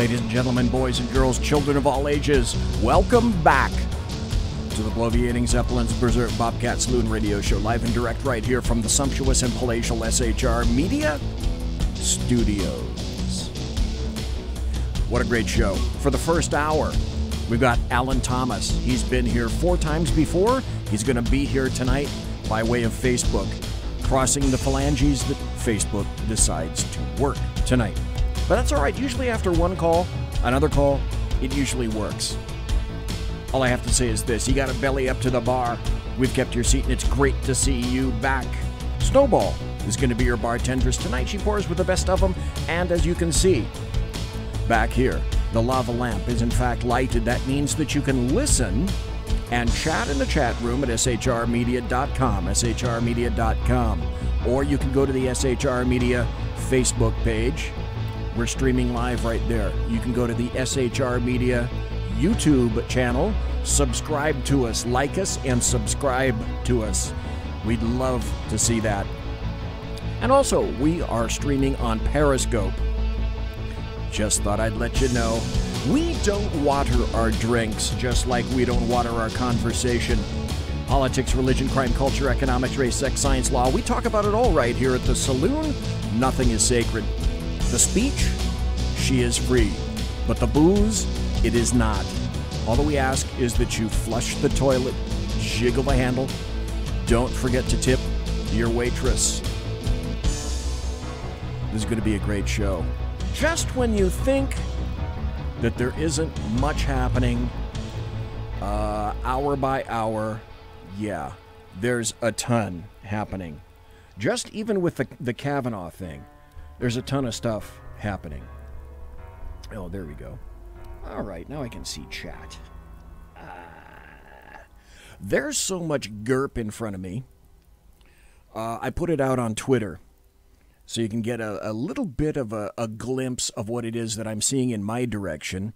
Ladies and gentlemen, boys and girls, children of all ages, welcome back to the Bloviating Zeppelin's Berserk Bobcat Saloon Radio Show, live and direct right here from the sumptuous and palatial SHR Media Studios. What a great show. For the first hour, we've got Alan Thomas. He's been here 4 times before. He's going to be here tonight by way of Facebook, crossing the phalanges that Facebook decides to work tonight. But that's all right. Usually after one call, another call, it usually works. All I have to say is this. You got to belly up to the bar. We've kept your seat, and it's great to see you back. Snowball is going to be your bartenders tonight. She pours with the best of them. And as you can see, back here, the lava lamp is in fact lighted. That means that you can listen and chat in the chat room at shrmedia.com, shrmedia.com. Or you can go to the SHR Media Facebook page. We're streaming live right there. You can go to the SHR Media YouTube channel, subscribe to us, like us, and subscribe to us. We'd love to see that. And also, we are streaming on Periscope. Just thought I'd let you know. We don't water our drinks, just like we don't water our conversation. Politics, religion, crime, culture, economics, race, sex, science, law. We talk about it all right here at the saloon. Nothing is sacred. The speech, she is free. But the booze, it is not. All that we ask is that you flush the toilet, jiggle the handle. Don't forget to tip your waitress. This is going to be a great show. Just when you think that there isn't much happening, hour by hour, yeah, there's a ton happening. Just even with the Kavanaugh thing, there's a ton of stuff happening. Oh, there we go. All right, now I can see chat. There's so much GURP in front of me. I put it out on Twitter so you can get a little bit of a glimpse of what it is that I'm seeing in my direction.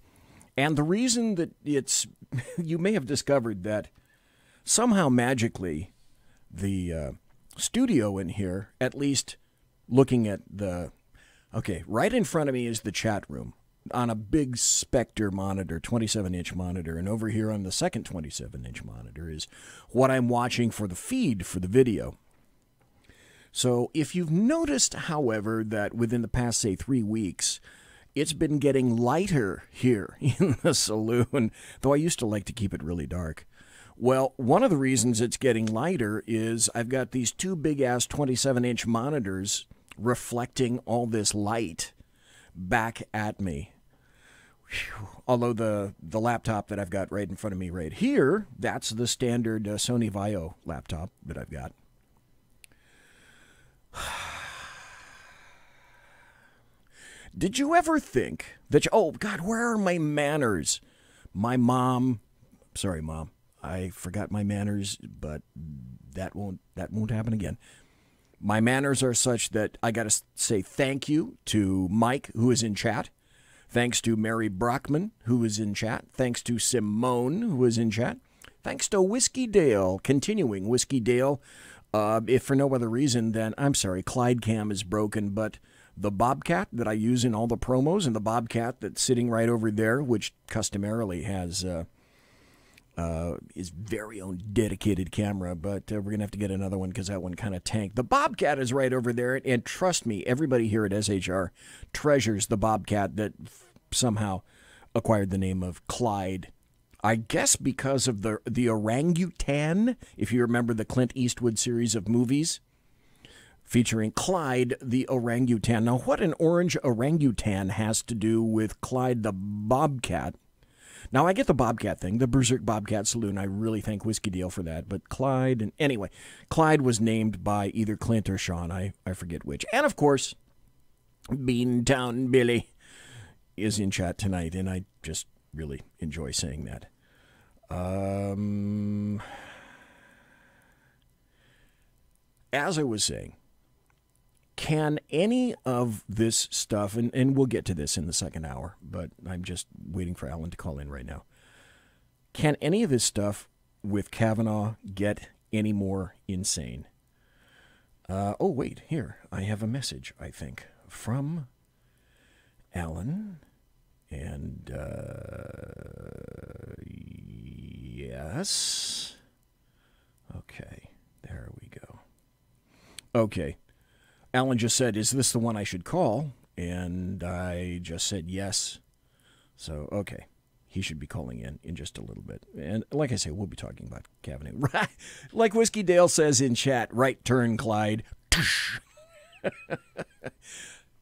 And the reason that it's... you may have discovered that somehow magically the studio in here, at least looking at the... Okay, right in front of me is the chat room on a big Spectre monitor, 27-inch monitor. And over here on the second 27-inch monitor is what I'm watching for the feed for the video. So if you've noticed, however, that within the past, say, 3 weeks, it's been getting lighter here in the saloon, though I used to like to keep it really dark. Well, one of the reasons it's getting lighter is I've got these 2 big-ass 27-inch monitors reflecting all this light back at me. Whew. Although the laptop that I've got right in front of me right here, that's the standard Sony Vaio laptop that I've got. Did you ever think that oh God, where are my manners? My mom, sorry mom, I forgot my manners, but that won't happen again. My manners are such that I got to say thank you to Mike, who is in chat. Thanks to Mary Brockman, who is in chat. Thanks to Simone, who is in chat. Thanks to Whiskey Dale, continuing Whiskey Dale. If for no other reason than, I'm sorry, Clyde Cam is broken, but the Bobcat that I use in all the promos and the Bobcat that's sitting right over there, which customarily has his very own dedicated camera, but we're going to have to get another one because that one kind of tanked. The Bobcat is right over there, and trust me, everybody here at SHR treasures the Bobcat that somehow acquired the name of Clyde. I guess because of the orangutan, if you remember the Clint Eastwood series of movies featuring Clyde the orangutan. Now, what an orange orangutan has to do with Clyde the Bobcat? Now, I get the Bobcat thing, the Berserk Bobcat Saloon. I really thank Whiskey Deal for that. But Clyde, and anyway, Clyde was named by either Clint or Sean. I forget which. And, of course, Beantown Billy is in chat tonight, and I just really enjoy saying that. As I was saying, can any of this stuff, and we'll get to this in the second hour, but I'm just waiting for Alan to call in right now. Can any of this stuff with Kavanaugh get any more insane? Oh, wait, here. I have a message, I think, from Alan. And, yes. Okay, there we go. Okay. Alan just said, is this the one I should call? And I just said yes. So, okay. He should be calling in just a little bit. And like I say, we'll be talking about Kavanaugh. Like Whiskey Dale says in chat, right turn, Clyde.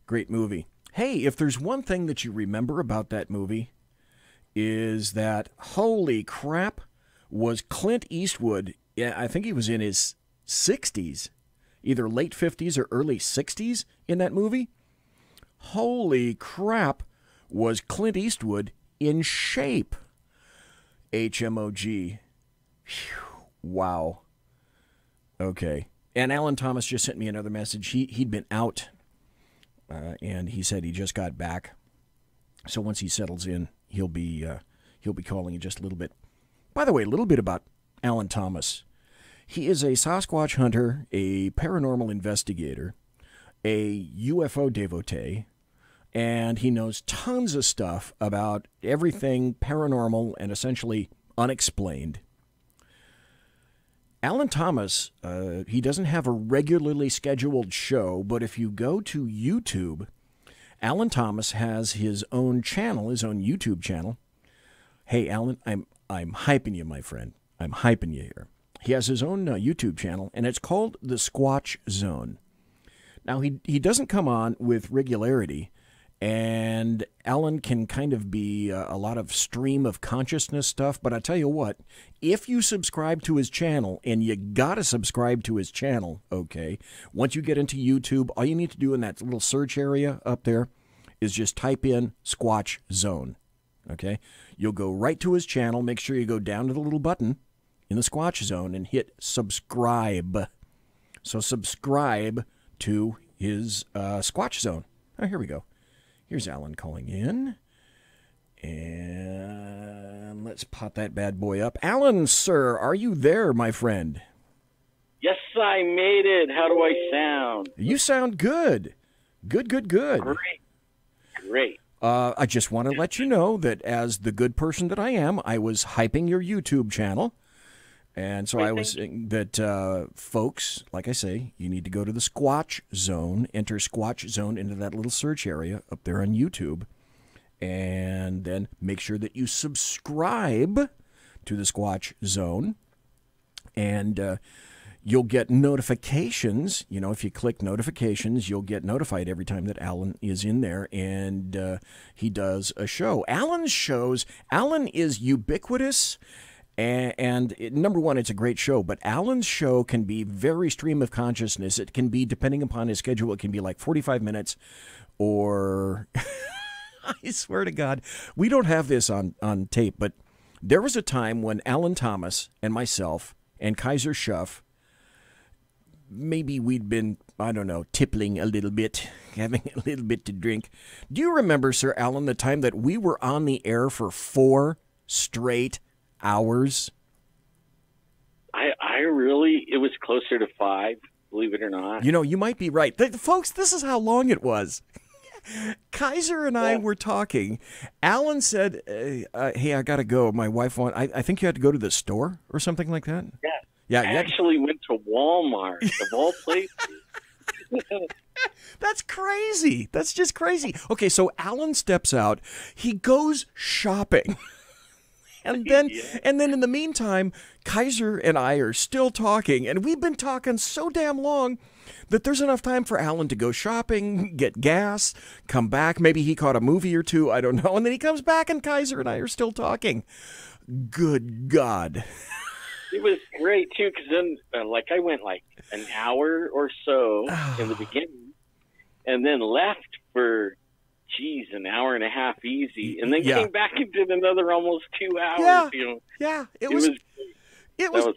Great movie. Hey, if there's one thing that you remember about that movie, is that, holy crap, was Clint Eastwood, I think he was in his 60s, either late 50s or early 60s in that movie. Holy crap, was Clint Eastwood in shape. HMOG. Whew. Wow. Okay. And Alan Thomas just sent me another message. He'd been out, and he said he just got back. So once he settles in, he'll be calling in just a little bit. By the way, a little bit about Alan Thomas. He is a Sasquatch hunter, a paranormal investigator, a UFO devotee, and he knows tons of stuff about everything paranormal and essentially unexplained. Alan Thomas, he doesn't have a regularly scheduled show, but if you go to YouTube, Alan Thomas has his own channel, his own YouTube channel. Hey, Alan, I'm hyping you, my friend. I'm hyping you here. He has his own YouTube channel, and it's called The Squatch Zone. Now, he doesn't come on with regularity, and Alan can kind of be a lot of stream of consciousness stuff, but I tell you what, if you subscribe to his channel, and you gotta subscribe to his channel, okay, once you get into YouTube, all you need to do in that little search area up there is just type in Squatch Zone, okay? You'll go right to his channel, make sure you go down to the little button in the Squatch Zone and hit subscribe. So subscribe to his Squatch Zone. Oh, here we go. Here's Alan calling in. And let's pop that bad boy up. Alan, sir, are you there, my friend? Yes, I made it. How do I sound? You sound good. Good. Great. I just want to let you know that as the good person that I am, I was hyping your YouTube channel. And so I was saying that, folks, like I say, you need to go to the Squatch Zone, enter Squatch Zone into that little search area up there on YouTube, and then make sure that you subscribe to the Squatch Zone, and you'll get notifications. You know, if you click notifications, you'll get notified every time that Alan is in there, and he does a show. Alan's shows, Alan is ubiquitous. And number one, it's a great show, but Alan's show can be very stream of consciousness. It can be, depending upon his schedule, it can be like 45 minutes or, I swear to God, we don't have this on tape, but there was a time when Alan Thomas and myself and Kaiser Schuff, maybe we'd been, I don't know, tippling a little bit, having a little bit to drink. Do you remember, Sir Alan, the time that we were on the air for 4 straight hours? I really, it was closer to 5, believe it or not. You know, you might be right. Folks, this is how long it was. Kaiser and I were talking. Alan said, hey, I got to go. My wife I think you had to go to the store or something like that. Yeah. I actually went to Walmart, of all places. That's crazy. That's just crazy. Okay, so Alan steps out. He goes shopping. And then in the meantime, Kaiser and I are still talking, and we've been talking so damn long that there's enough time for Alan to go shopping, get gas, come back. Maybe he caught a movie or two, I don't know. And then he comes back, and Kaiser and I are still talking. Good God. It was great, too, because then I went like an hour or so in the beginning, and then left for an hour and a half easy, and then came back and did another almost 2 hours. It was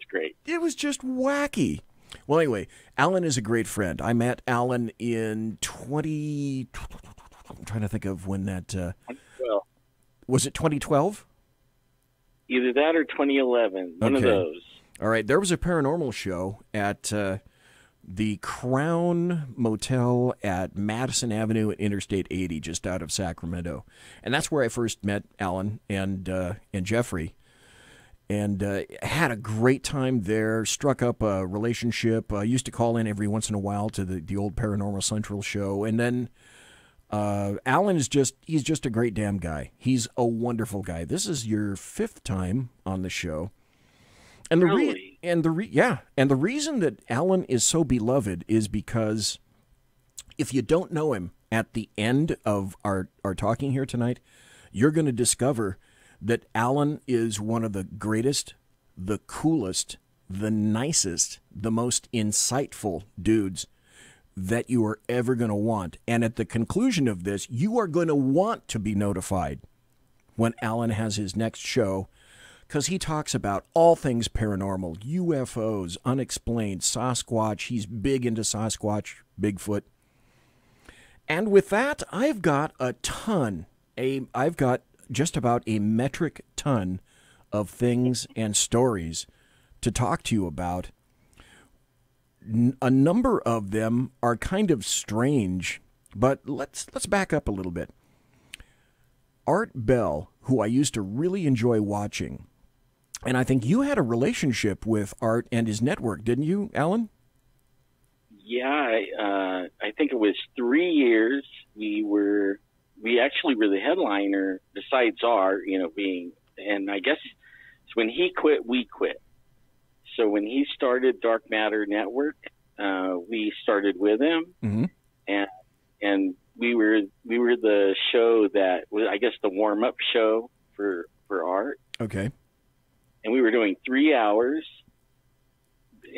great. It was just wacky. Well, anyway, Alan is a great friend. I met Alan in I'm trying to think of when that, 2012. Was it 2012? Either that or 2011, one of those. All right, there was a paranormal show at the Crown Motel at Madison Avenue and Interstate 80, just out of Sacramento. And that's where I first met Alan and Jeffrey. And had a great time there, struck up a relationship. Used to call in every once in a while to the old Paranormal Central show. And then Alan is he's just a great damn guy. He's a wonderful guy. This is your 5th time on the show. And Really? And the reason that Alan is so beloved is because if you don't know him at the end of our talking here tonight, you're going to discover that Alan is one of the greatest, the coolest, the nicest, the most insightful dudes that you are ever going to want. And at the conclusion of this, you are going to want to be notified when Alan has his next show, because he talks about all things paranormal, UFOs, unexplained, Sasquatch. He's big into Sasquatch, Bigfoot. And with that, I've got just about a metric ton of things and stories to talk to you about. A number of them are kind of strange, but let's back up a little bit. Art Bell, who I used to really enjoy watching, and I think you had a relationship with Art and his network, didn't you, Alan? Yeah, I think it was 3 years. We actually were the headliner, besides Art, and I guess when he quit, we quit. So when he started Dark Matter Network, we started with him, mm-hmm. and we were the show that was, I guess, the warm up show for Art. Okay. And we were doing 3 hours,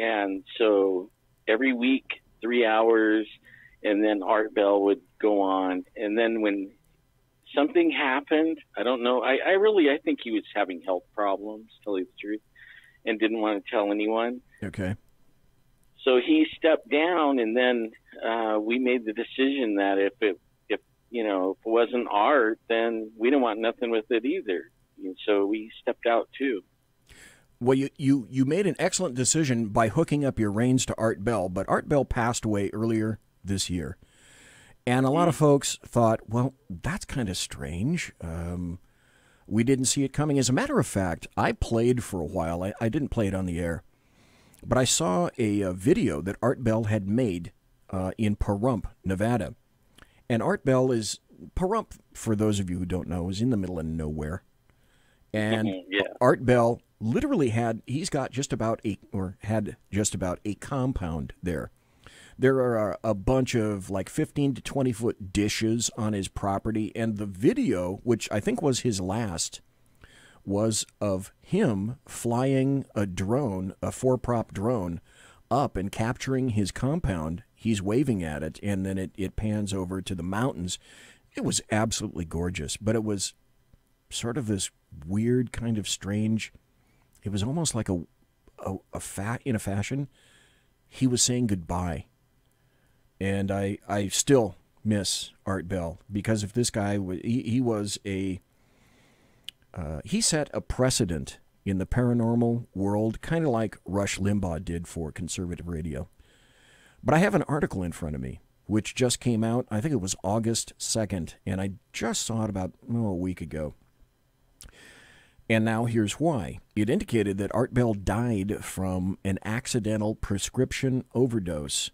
and so every week 3 hours, and then Art Bell would go on, and then when something happened, I don't know, I think he was having health problems, to tell you the truth, and didn't want to tell anyone. Okay. So he stepped down, and then we made the decision that if it wasn't Art, then we didn't want nothing with it either. And so we stepped out too. Well, you made an excellent decision by hooking up your reins to Art Bell, but Art Bell passed away earlier this year. And a lot of folks thought, well, that's kind of strange. We didn't see it coming. As a matter of fact, I played for a while. I didn't play it on the air. But I saw a video that Art Bell had made in Pahrump, Nevada. And Art Bell is, Pahrump, for those of you who don't know, is in the middle of nowhere. And Art Bell literally had just about a compound there. There are a bunch of like 15 to 20 foot dishes on his property, and the video, which I think was his last, was of him flying a drone, a 4-prop drone, up and capturing his compound. He's waving at it, and then it pans over to the mountains. It was absolutely gorgeous, but it was sort of this weird kind of strange. It was almost like in a fashion, he was saying goodbye. And I still miss Art Bell, because if this guy, he set a precedent in the paranormal world, kind of like Rush Limbaugh did for conservative radio. But I have an article in front of me, which just came out, I think it was August 2nd, and I just saw it about a week ago. And now here's why. It indicated that Art Bell died from an accidental prescription overdose.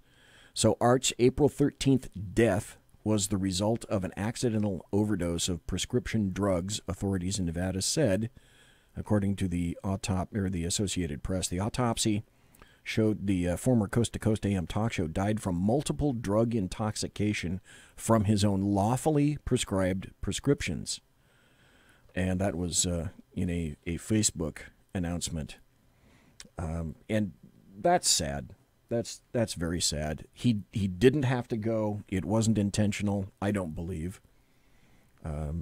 So Art's April 13th death was the result of an accidental overdose of prescription drugs, authorities in Nevada said, according to the Associated Press. The autopsy showed the former Coast to Coast AM talk show died from multiple drug intoxication from his own lawfully prescribed prescriptions. And that was in a Facebook announcement. And that's sad. That's very sad. He didn't have to go. It wasn't intentional, I don't believe. No,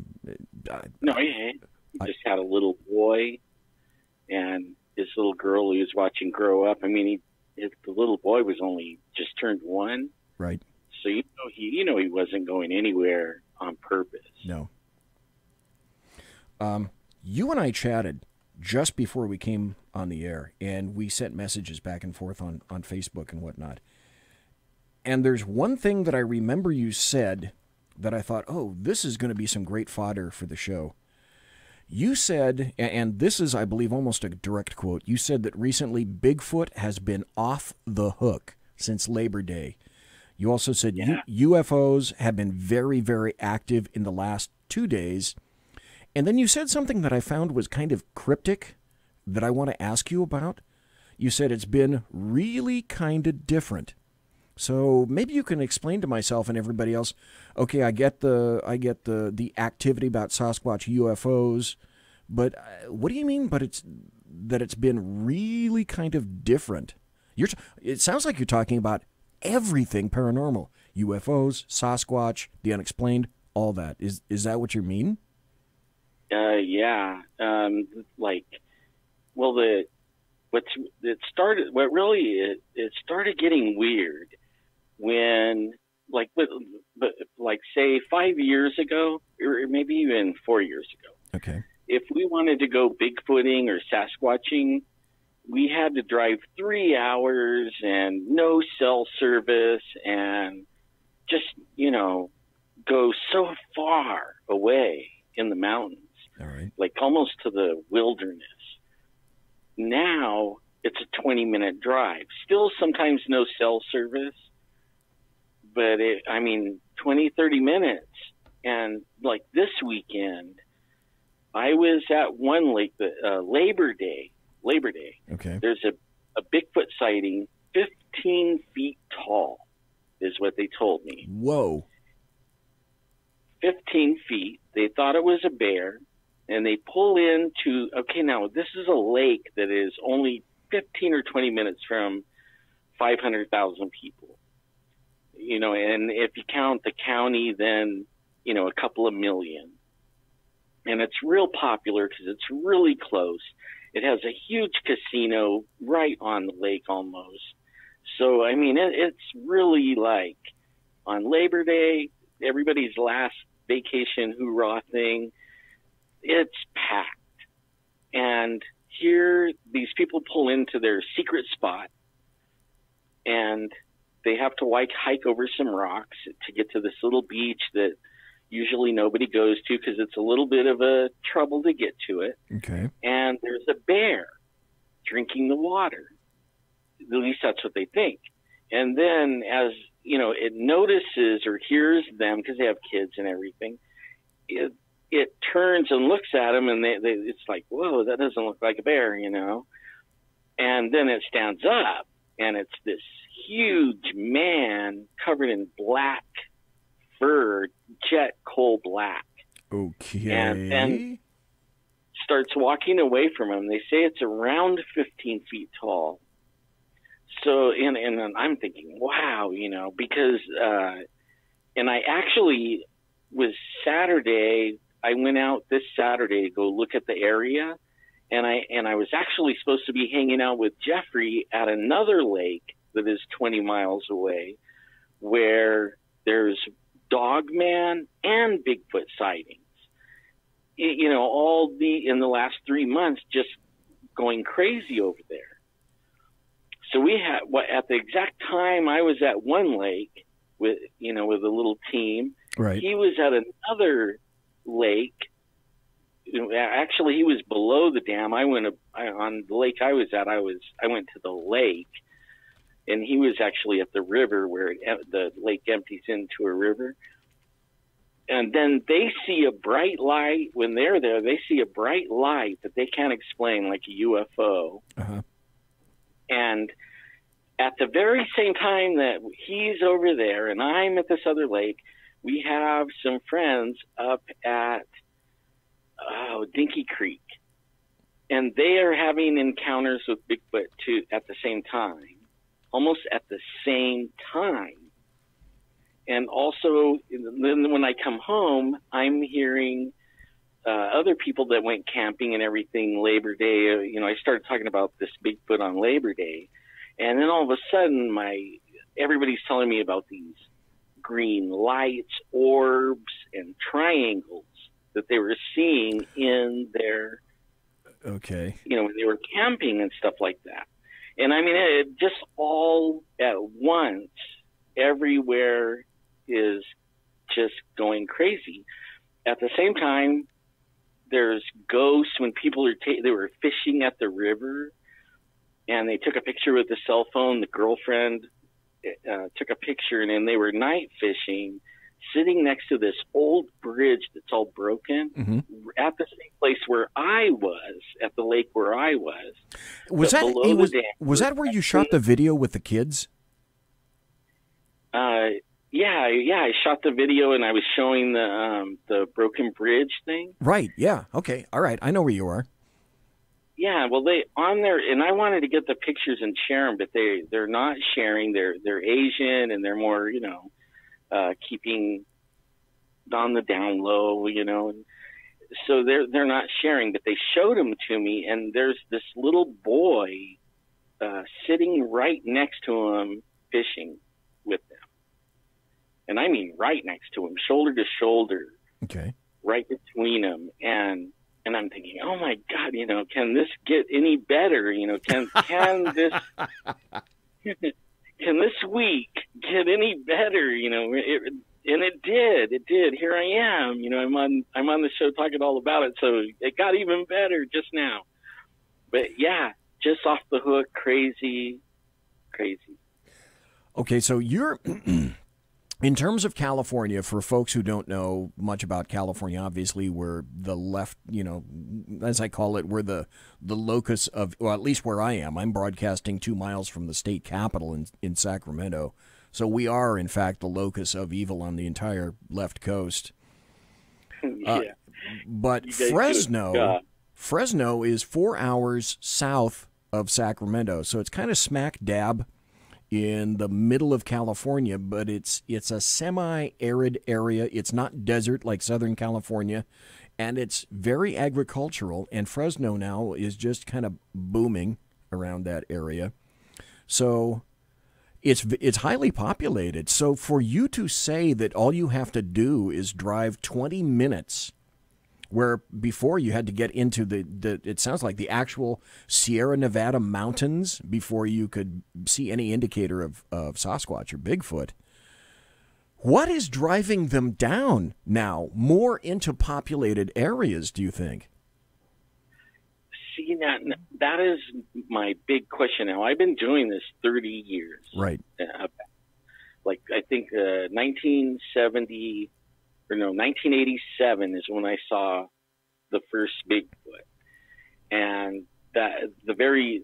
he just had a little boy, and his little girl he was watching grow up. I mean, the little boy was only just turned 1. Right. So he wasn't going anywhere on purpose. No. You and I chatted just before we came on the air, and we sent messages back and forth on Facebook and whatnot. And there's one thing that I remember you said that I thought, oh, this is going to be some great fodder for the show. You said, and this is, I believe, almost a direct quote, you said that recently Bigfoot has been off the hook since Labor Day. You also said UFOs have been very, very active in the last 2 days. And then you said something that I found was kind of cryptic that I want to ask you about. You said it's been really kind of different. So maybe you can explain to myself and everybody else, okay, I get the activity about Sasquatch UFOs, but what do you mean but it's been really kind of different? It sounds like you're talking about everything paranormal. UFOs, Sasquatch, the unexplained, all that. Is that what you mean? Yeah. It started getting weird when, say 5 years ago, or maybe even 4 years ago. Okay. If we wanted to go Bigfooting or Sasquatching, we had to drive 3 hours and no cell service and just, go so far away in the mountains, all right, like almost to the wilderness. Now it's a 20-minute drive. Still sometimes no cell service, but 20, 30 minutes. And like this weekend, I was at one lake, Labor Day. Okay. There's a Bigfoot sighting, 15 feet tall, is what they told me. Whoa. 15 feet. They thought it was a bear, and they pull into, okay, now this is a lake that is only 15 or 20 minutes from 500,000 people. And if you count the county, then, a couple of million. And it's real popular because it's really close. It has a huge casino right on the lake almost. So, it's really like on Labor Day, everybody's last vacation hoorah thing. It's packed. And here, these people pull into their secret spot, and they have to hike over some rocks to get to this little beach that usually nobody goes to because it's a little bit of a trouble to get to it. Okay. And there's a bear drinking the water. At least that's what they think. And then as, it notices or hears them because they have kids and everything, it turns and looks at them, and it's like, whoa, that doesn't look like a bear, And then it stands up, and it's this huge man covered in black fur, jet coal black. Okay. And starts walking away from him. They say it's around 15 feet tall. So, and I'm thinking, wow, because, and I actually was Saturday, I went out this Saturday to go look at the area, and I was actually supposed to be hanging out with Jeffrey at another lake that is 20 miles away, where there's Dogman and Bigfoot sightings. All in the last 3 months, just going crazy over there. So we had, at the exact time I was at one lake with a little team, right. He was at another lake. Actually, he was below the dam. On the lake I was at, I went to the lake, and he was actually at the river where the lake empties into a river. And then they see a bright light. When they're there, they see a bright light that they can't explain, like a UFO. Uh-huh. And at the very same time that he's over there and I'm at this other lake, we have some friends up at Dinky Creek. And they are having encounters with Bigfoot too at the same time, almost at the same time. And also, then when I come home, I'm hearing other people that went camping and everything Labor Day. I started talking about this Bigfoot on Labor Day. And then all of a sudden, everybody's telling me about these green lights, orbs, and triangles that they were seeing in their, okay, when they were camping and stuff like that. And it just all at once. everywhere is just going crazy. At the same time, there's ghosts when people are they were fishing at the river, and they took a picture with the cell phone. The girlfriend took a picture, and then they were night fishing, sitting next to this old bridge that's all broken, at the same place where I was, at the lake where I was. Was that where you shot the video with the kids? Yeah, I shot the video and I was showing the broken bridge thing. Right, yeah, okay, all right, I know where you are. Yeah, well, they on there, and I wanted to get the pictures and share them, but they're not sharing. They're Asian, and they're more, keeping on the down low, and so they're not sharing. But they showed them to me, and there's this little boy sitting right next to him fishing with them. And I mean right next to him, shoulder to shoulder. Okay. Right between them. And I'm thinking, oh my God, can this get any better? Can this can this week get any better? And it did. Here I am. I'm on the show talking all about it. So it got even better just now. But yeah, just off the hook, crazy. Okay, so you're in terms of California, for folks who don't know much about California, obviously we're the left, as I call it, we're the locus of, well, at least where I am. I'm broadcasting 2 miles from the state capitol in Sacramento. So we are, in fact, the locus of evil on the entire left coast. Yeah. But Fresno is 4 hours south of Sacramento, so it's kind of smack dab in the middle of California, but it's a semi-arid area. It's not desert like Southern California, and it's very agricultural, and Fresno now is just kind of booming around that area. So it's highly populated. So for you to say that all you have to do is drive 20 minutes, where before you had to get into the it sounds like the actual Sierra Nevada mountains before you could see any indicator of Sasquatch or Bigfoot. What is driving them down now, more into populated areas, do you think? See, that is my big question now. I've been doing this 30 years. Right. Like, I think 1987 is when I saw the first Bigfoot. And that the very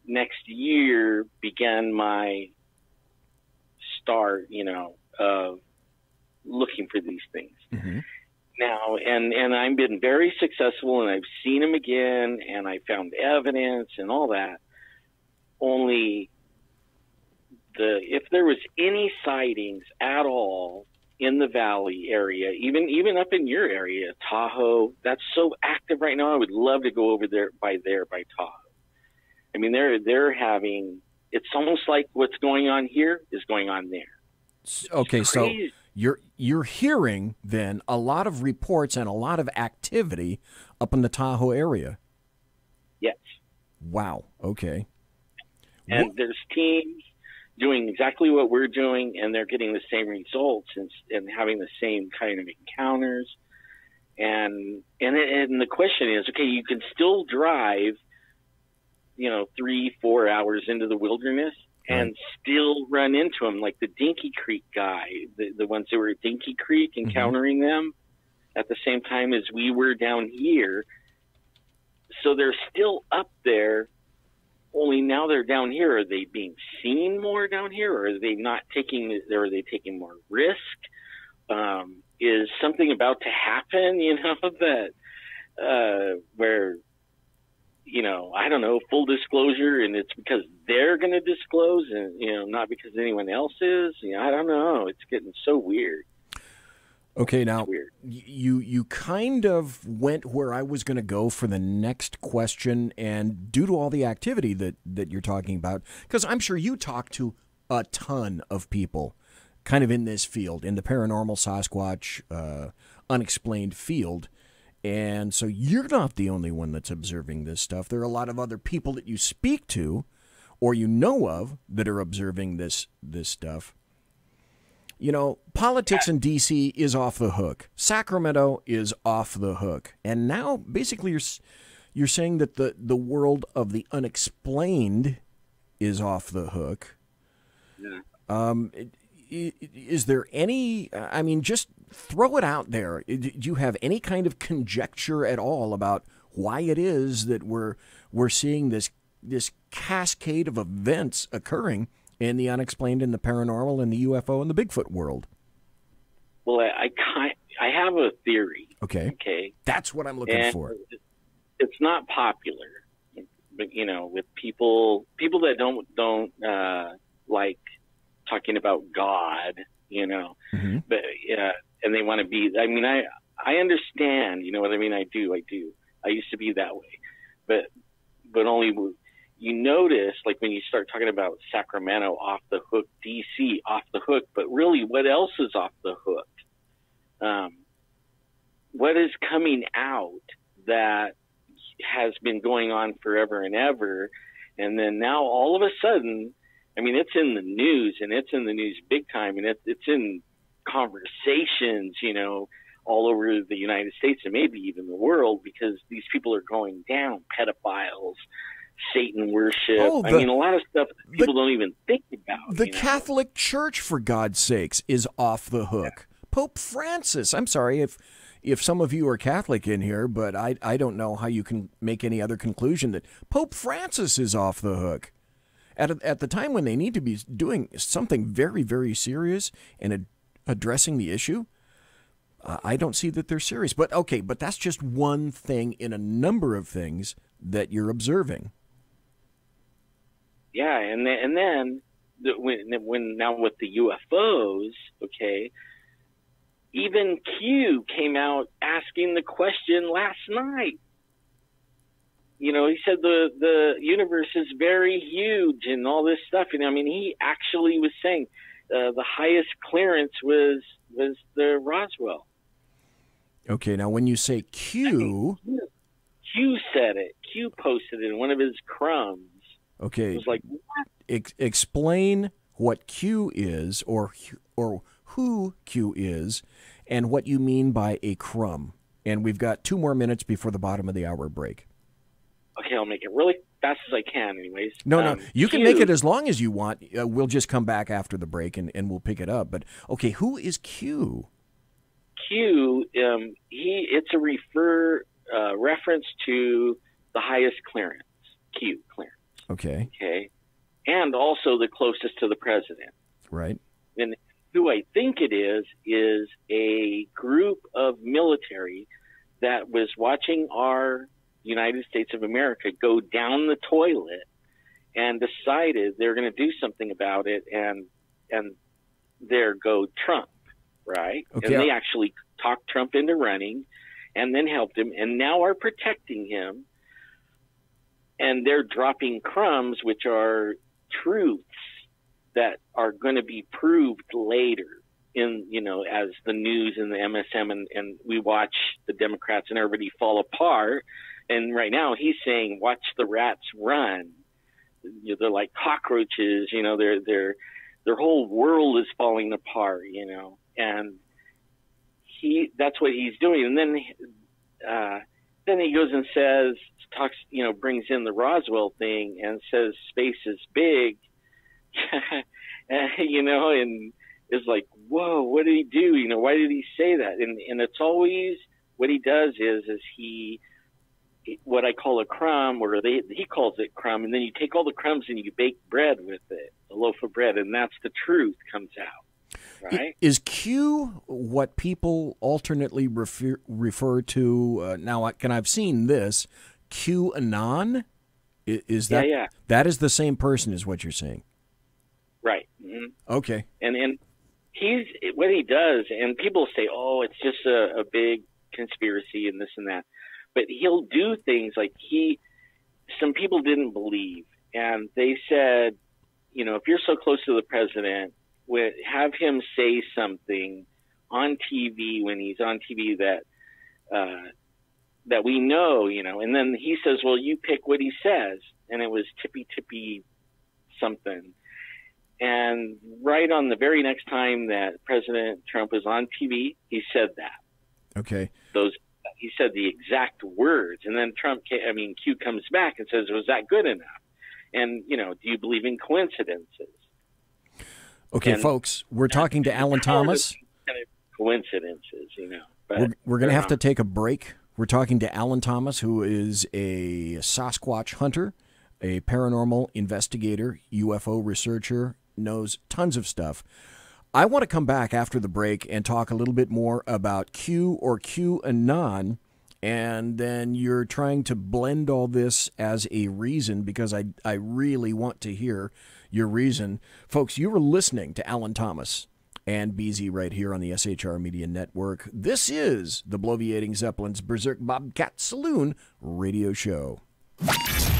next year began my start, of looking for these things. Mm-hmm. Now, and I've been very successful, and I've seen them again, and I found evidence and all that. Only if there was any sightings at all in the valley area, even up in your area, Tahoe, that's so active right now. I would love to go over there by Tahoe. I mean, they're having, it's almost like what's going on here is going on there. Okay, so you're hearing then a lot of reports and a lot of activity up in the Tahoe area. Yes. Wow. Okay. And there's teams doing exactly what we're doing, and they're getting the same results and having the same kind of encounters. And the question is, okay, you can still drive, 3-4 hours into the wilderness and still run into them, like the Dinky Creek guy, the ones that were at Dinky Creek, encountering them at the same time as we were down here. So they're still up there. Only now they're down here. Are they being seen more down here, or are they not taking? Are they taking more risk? Is something about to happen? That where I don't know. Full disclosure, and it's because they're going to disclose, and not because anyone else is. I don't know. It's getting so weird. Okay, now you kind of went where I was going to go for the next question, and due to all the activity that you're talking about, because I'm sure you talk to a ton of people kind of in this field, in the paranormal Sasquatch, unexplained field, and so you're not the only one that's observing this stuff. There are a lot of other people that you speak to or you know of that are observing this stuff. Politics in D.C. is off the hook. Sacramento is off the hook. And now, basically, you're saying that the world of the unexplained is off the hook. Yeah. Is there any, just throw it out there. Do you have any kind of conjecture at all about why it is that we're seeing this cascade of events occurring in the unexplained and the paranormal and the UFO and the Bigfoot world? Well, I have a theory. Okay. That's what I'm looking for. It's not popular, but with people that don't like talking about God, Mm-hmm. but and they want to be. I mean, I understand. You know what I mean? I do. I used to be that way, but only. You notice, like when you start talking about Sacramento off the hook, DC off the hook, but really what else is off the hook? What is coming out that has been going on forever and ever, and then now all of a sudden, it's in the news, and it's in the news big time, and it's in conversations, all over the United States and maybe even the world, because these people are going down, pedophiles, Satan worship. A lot of stuff that people don't even think about. The Catholic Church, for God's sakes, is off the hook. Yeah. Pope Francis. I'm sorry if some of you are Catholic in here, but I don't know how you can make any other conclusion that Pope Francis is off the hook. At the time when they need to be doing something very, very serious and addressing the issue, I don't see that they're serious. But that's just one thing in a number of things that you're observing. Yeah, and then when now with the UFOs, even Q came out asking the question last night. He said the universe is very huge and all this stuff. And he actually was saying the highest clearance was the Roswell. Okay, now when you say Q said it. Q posted it in one of his crumbs. Okay. It was like, what? Explain what Q is, or who Q is, and what you mean by a crumb. And we've got 2 more minutes before the bottom of the hour break. Okay, I'll make it really fast as I can anyways. No, you can make it as long as you want. We'll just come back after the break and we'll pick it up. But, okay, who is Q? Q, it's a reference to the highest clearance, Q clearance. Okay. And also the closest to the president. Right. And who I think it is a group of military that was watching our United States of America go down the toilet and decided they're going to do something about it, and there go Trump, right? Okay. And they actually talked Trump into running and then helped him, and now are protecting him. And they're dropping crumbs, which are truths that are going to be proved later in, as the news and the MSM and we watch the Democrats and everybody fall apart. And right now he's saying, watch the rats run. They're like cockroaches, their whole world is falling apart, and that's what he's doing. And then he goes and talks, brings in the Roswell thing and says space is big, and is like, whoa, what did he do? Why did he say that? And it's always what he does is he, what I call a crumb, or he calls it crumb, and then you take all the crumbs and you bake bread with it, a loaf of bread, and that's the truth comes out. Right? Is Q what people alternately refer to now? I've seen this QAnon. Is that? Yeah. That is the same person, is what you're saying? Right. Mm-hmm. Okay. And he's what he does, and people say, "Oh, it's just a big conspiracy and this and that," but he'll do things like some people didn't believe, and they said, if you're so close to the president, have him say something on TV when he's on TV that we know, and then he says, well, you pick what he says. And it was tippy something. And right on the very next time that President Trump was on TV, he said that. Okay. He said the exact words. And then Q comes back and says, was that good enough? And, do you believe in coincidences? Okay, folks, we're talking to Alan Thomas. Kind of coincidences, But we're going to have to take a break. We're talking to Alan Thomas, who is a Sasquatch hunter, a paranormal investigator, UFO researcher, knows tons of stuff. I want to come back after the break and talk a little bit more about Q or QAnon, and then you're trying to blend all this as a reason, because I really want to hear your reason. Folks, you were listening to Alan Thomas and BZ right here on the SHR Media Network. This is the Bloviating Zeppelin's Berserk Bobcat Saloon radio show.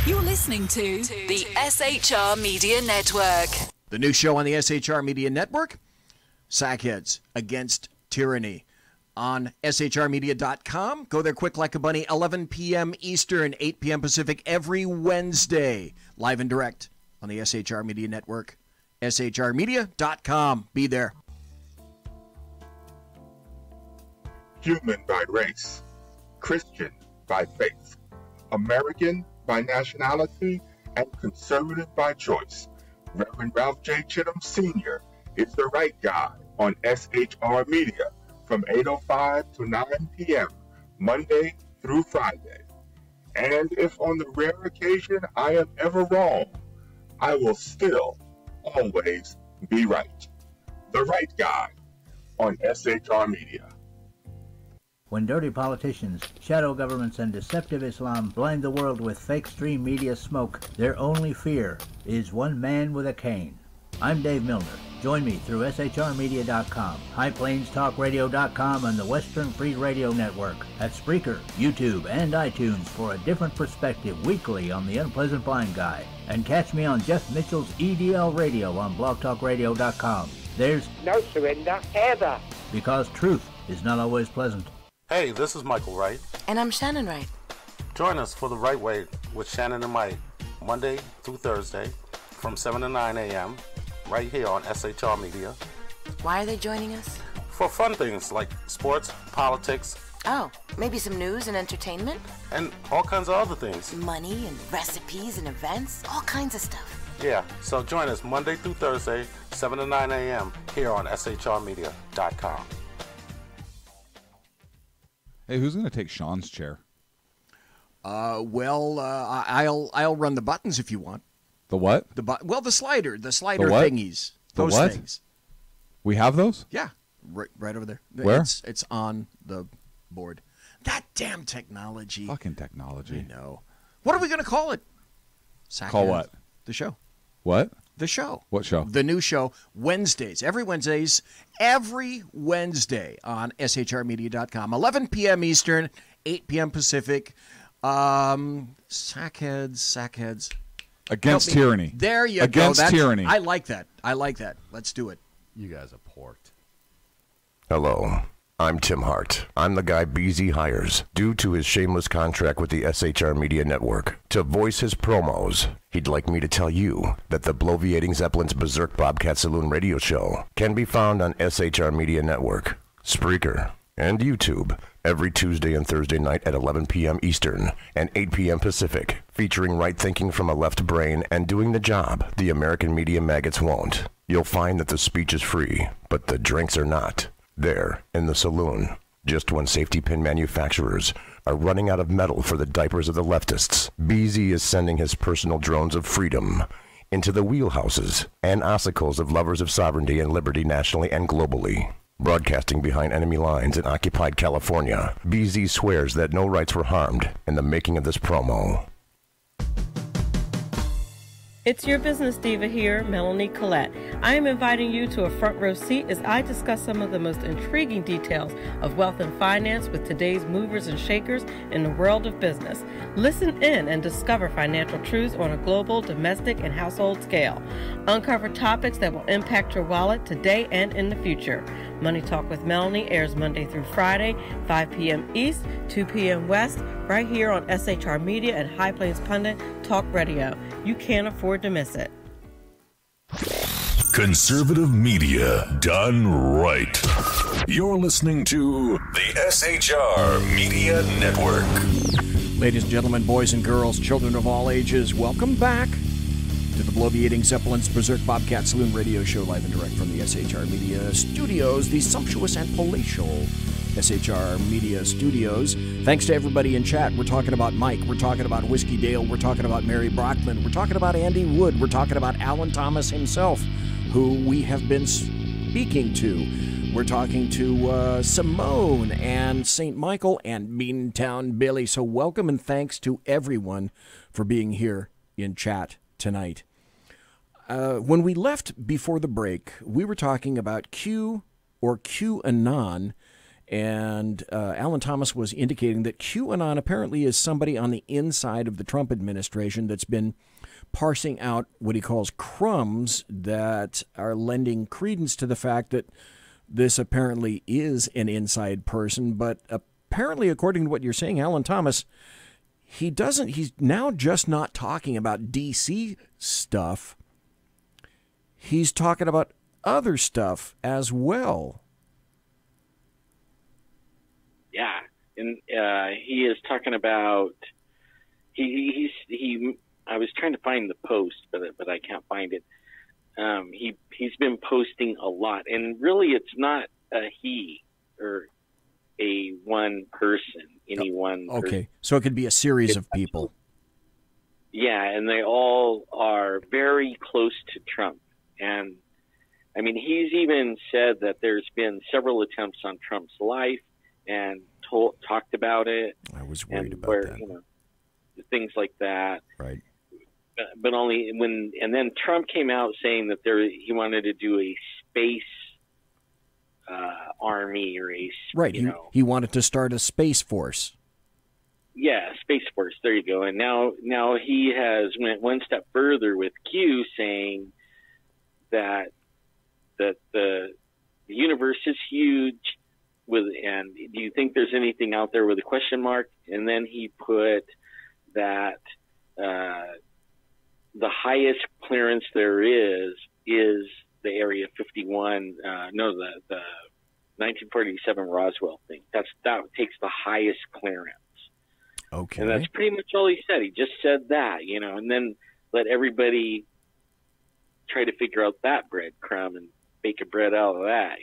You're listening to the SHR Media Network. The new show on the SHR Media Network, Sackheads Against Tyranny, on shrmedia.com. Go there quick like a bunny, 11 p.m. Eastern, 8 p.m. Pacific, every Wednesday, live and direct on the SHR Media Network, shrmedia.com. Be there. Human by race, Christian by faith, American by nationality, and conservative by choice. Reverend Ralph J. Chittum Sr. is the right guy on SHR Media from 8:05 to 9 p.m. Monday through Friday. And if on the rare occasion I am ever wrong, I will still always be right. The right guy on SHR Media. When dirty politicians, shadow governments, and deceptive Islam blind the world with fake stream media smoke, their only fear is one man with a cane. I'm Dave Milner. Join me through shrmedia.com, highplanestalkradio.com, and the Western Free Radio Network at Spreaker, YouTube, and iTunes for a different perspective weekly on the Unpleasant Blind Guy. And catch me on Jeff Mitchell's EDL Radio on blogtalkradio.com. There's no surrender ever, because truth is not always pleasant. Hey, this is Michael Wright. And I'm Shannon Wright. Join us for The Right Way with Shannon and Mike, Monday through Thursday from 7 to 9 a.m. right here on SHR Media. Why are they joining us? For fun things like sports, politics. Oh, maybe some news and entertainment? And all kinds of other things. Money and recipes and events, all kinds of stuff. Yeah, so join us Monday through Thursday, 7 to 9 a.m. here on shrmedia.com. Hey, who's going to take Sean's chair? I'll run the buttons if you want. The what? The slider thingies. The Those what? things. We have those? Yeah, right over there. Where? It's on the board. That damn technology. Fucking technology. I know. What are we going to call it? Call what? The show. What? The show. What show? The new show, Wednesdays. Every Wednesday on shrmedia.com. 11 p.m. Eastern, 8 p.m. Pacific. Sackheads. Against tyranny. There you Against go. tyranny. I like that. Let's do it. You guys are port. Hello. I'm Tim Hart. I'm the guy BZ hires due to his shameless contract with the SHR Media Network to voice his promos. He'd like me to tell you that the Bloviating Zeppelin's Berserk Bobcat Saloon radio show can be found on SHR Media Network, Spreaker, and YouTube every Tuesday and Thursday night at 11 p.m. Eastern and 8 p.m. Pacific, featuring right thinking from a left brain and doing the job the American media maggots won't. You'll find that the speech is free, but the drinks are not. There, in the saloon, just when safety pin manufacturers are running out of metal for the diapers of the leftists, BZ is sending his personal drones of freedom into the wheelhouses and ossicles of lovers of sovereignty and liberty nationally and globally. Broadcasting behind enemy lines in occupied California, BZ swears that no rights were harmed in the making of this promo. It's your business diva here, Melanie Collette. I am inviting you to a front row seat as I discuss some of the most intriguing details of wealth and finance with today's movers and shakers in the world of business. Listen in and discover financial truths on a global, domestic, and household scale. Uncover topics that will impact your wallet today and in the future. Money Talk with Melanie airs Monday through Friday, 5 p.m. East, 2 p.m. West, right here on SHR Media and High Plains Pundit Talk Radio. You can't afford to miss it. Conservative media done right. You're listening to the SHR Media Network. Ladies and gentlemen, boys and girls, children of all ages, welcome back to the Bloviating Zeppelins Berserk Bobcat Saloon radio show, live and direct from the SHR Media Studios, the sumptuous and palatial SHR Media Studios. Thanks to everybody in chat. We're talking about Mike. We're talking about Whiskey Dale. We're talking about Mary Brockman. We're talking about Andy Wood. We're talking about Alan Thomas himself, who we have been speaking to. We're talking to Simone and St. Michael and Beantown Billy. So welcome and thanks to everyone for being here in chat tonight. When we left before the break, we were talking about Q or QAnon, and Alan Thomas was indicating that QAnon apparently is somebody on the inside of the Trump administration that's been parsing out what he calls crumbs that are lending credence to the fact that this apparently is an inside person. But apparently, according to what you're saying, Alan Thomas, he's now just not talking about DC stuff. He's talking about other stuff as well. Yeah, and he is talking about he. I was trying to find the post, but I can't find it. He's been posting a lot, and really, it's not a he or a one person, anyone. Okay, person. So it could be a series of people. Yeah, and they all are very close to Trump, and I mean, he's even said that there's been several attempts on Trump's life, and talked about it. I was worried about that. Things like that. Right. But only and then Trump came out saying that he wanted to do a space army or a right. He wanted to start a space force. Yeah, space force. There you go. And now he has went one step further with Q, saying that the universe is huge. And do you think there's anything out there with a question mark? And then he put that the highest clearance there is the Area 51. The 1947 Roswell thing. That takes the highest clearance. Okay. And that's pretty much all he said. He just said that, and then let everybody try to figure out that breadcrumb and bake a bread out of that,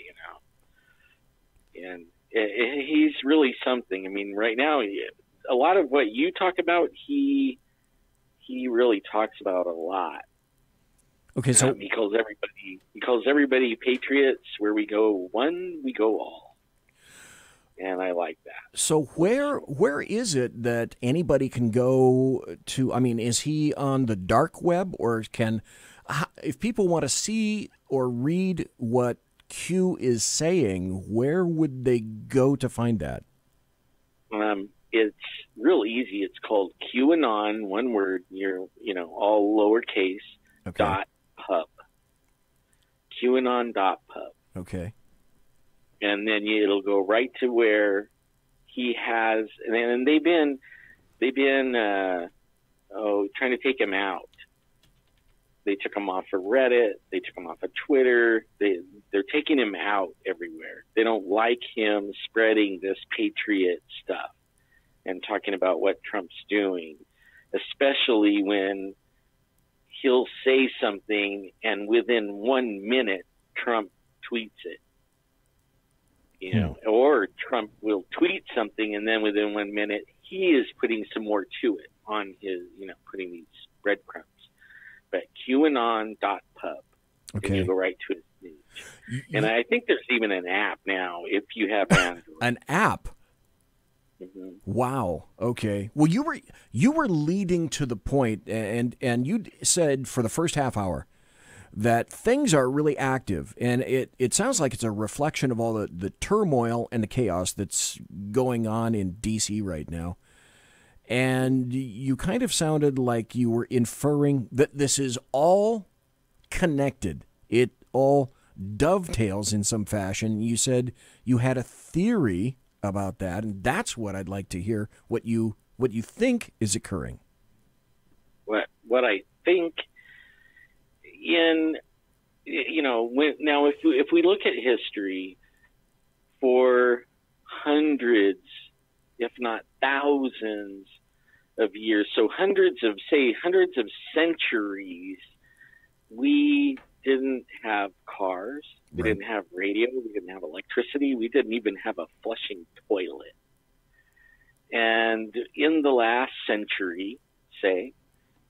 And he's really something. I mean, right now, a lot of what you talk about, he really talks about a lot. Okay, so he calls everybody patriots. Where we go one, we go all, and I like that. So where is it that anybody can go to? I mean, is he on the dark web, or if people want to see or read what Q is saying, where would they go to find that? It's real easy. It's called QAnon, one word, all lowercase, okay. .pub. QAnon.pub. Okay. And then it'll go right to where he has, and they've been trying to take him out. They took him off of Reddit. They took him off of Twitter. They're taking him out everywhere. They don't like him spreading this patriot stuff and talking about what Trump's doing, especially when he'll say something and within 1 minute Trump tweets it. Or Trump will tweet something and then within 1 minute he is putting some more to it on his, putting these breadcrumbs. But QAnon.pub. Okay. And you go right to his page. And I think there's even an app now if you have Android. An app? Mm-hmm. Wow. Okay. Well, you were leading to the point, and you said for the first half hour that things are really active, and it sounds like it's a reflection of all the turmoil and the chaos that's going on in D.C. right now. And you kind of sounded like you were inferring that this is all connected. It all dovetails in some fashion. You said you had a theory about that, and that's what I'd like to hear, what you think is occurring. What I think if we look at history for hundreds, if not thousands of years, so hundreds of centuries, we didn't have cars, we didn't have radio, we didn't have electricity, we didn't even have a flushing toilet. And in the last century, say,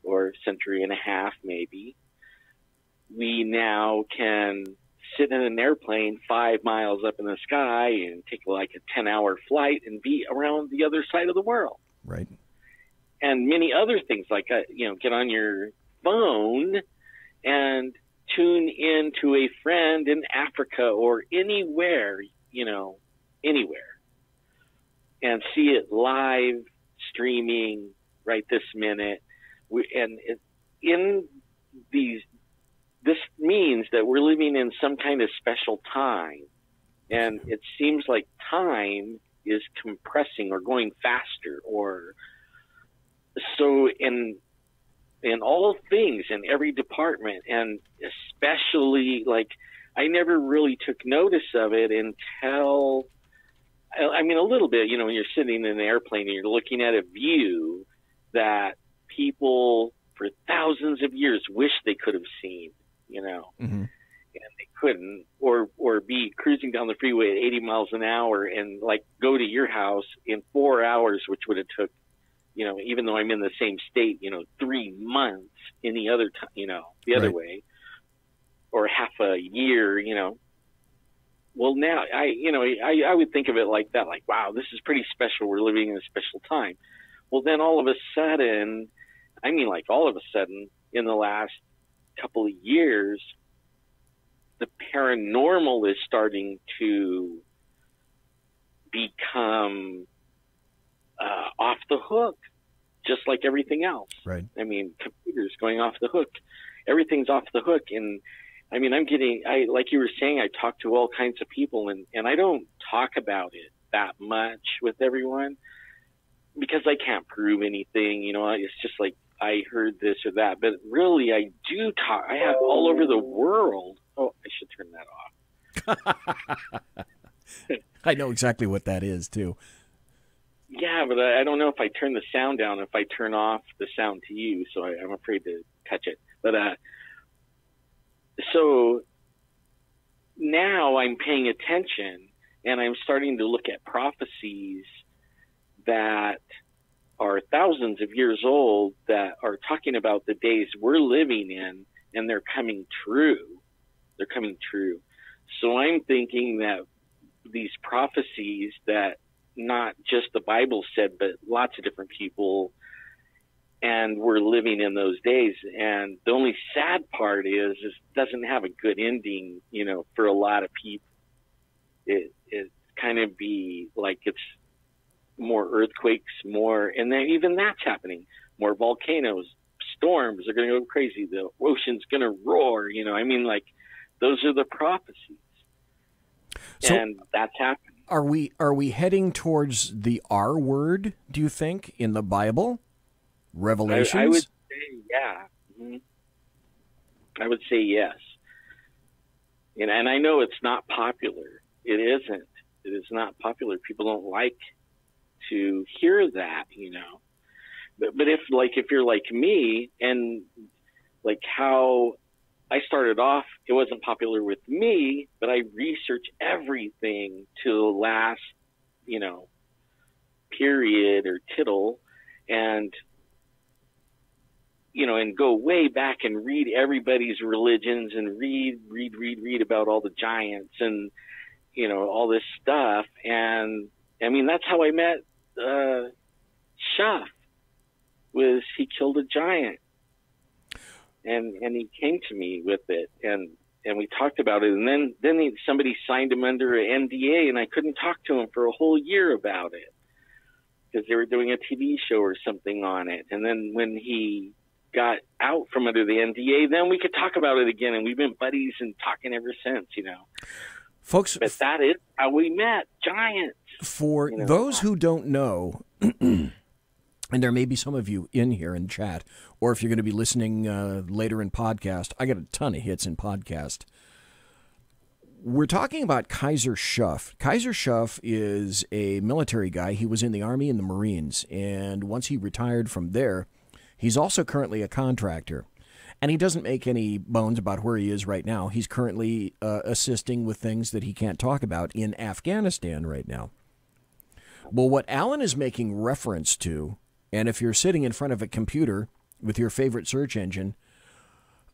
or century and a half maybe, we now can sit in an airplane 5 miles up in the sky and take like a 10-hour flight and be around the other side of the world. Right. And many other things like, get on your phone and tune in to a friend in Africa or anywhere, anywhere, and see it live streaming right this minute. This means that we're living in some kind of special time, and it seems like time is compressing or going faster, or so in all things, in every department, and especially I never really took notice of it until, a little bit, when you're sitting in an airplane and you're looking at a view that people for thousands of years wish they could have seen, and they couldn't, or be cruising down the freeway at 80 miles an hour and go to your house in 4 hours, which would have took, even though I'm in the same state, 3 months any other time, the other way, or half a year, Well, now I would think of it like that, wow, this is pretty special. We're living in a special time. Well, then all of a sudden, in the last couple of years, the paranormal is starting to become off the hook, just like everything else. Right. Computers going off the hook. Everything's off the hook. And like you were saying, I talk to all kinds of people, and I don't talk about it that much with everyone because I can't prove anything. It's just like, I heard this or that, but really I do talk. I have all over the world. Oh, I should turn that off. I know exactly what that is too. Yeah, but I don't know if I turn the sound down, if I turn off the sound to you, so I'm afraid to touch it. But so now I'm paying attention, and I'm starting to look at prophecies that are thousands of years old that are talking about the days we're living in, and they're coming true. They're coming true. So I'm thinking that these prophecies that not just the Bible said, but lots of different people, and we're living in those days. And the only sad part is it doesn't have a good ending, for a lot of people. It kind of be like it's more earthquakes, and then even that's happening. More volcanoes, storms are going to go crazy. The ocean's going to roar. Those are the prophecies, and that's happening. Are we heading towards the R word? Do you think in the Bible, Revelations? I would say yeah. Mm-hmm. I would say yes. And I know it's not popular. It isn't. It is not popular. People don't like to hear that, but if you're like me, and like how I started off, it wasn't popular with me, but I research everything to the last, period or tittle, and and go way back and read everybody's religions and read about all the giants and all this stuff. And that's how I met Shuff. He killed a giant, and he came to me with it, and we talked about it, and then somebody signed him under an NDA, and I couldn't talk to him for a whole year about it because they were doing a TV show or something on it. And then when he got out from under the NDA, then we could talk about it again, and we've been buddies and talking ever since, Folks, but that is how we met, giants. For those who don't know, and there may be some of you in here in chat, or if you're going to be listening later in podcast, I got a ton of hits in podcast. We're talking about Kaiser Schuff. Kaiser Schuff is a military guy. He was in the Army and the Marines, and once he retired from there, he's also currently a contractor. And he doesn't make any bones about where he is right now. He's currently assisting with things that he can't talk about in Afghanistan right now. Well, what Alan is making reference to, and if you're sitting in front of a computer with your favorite search engine,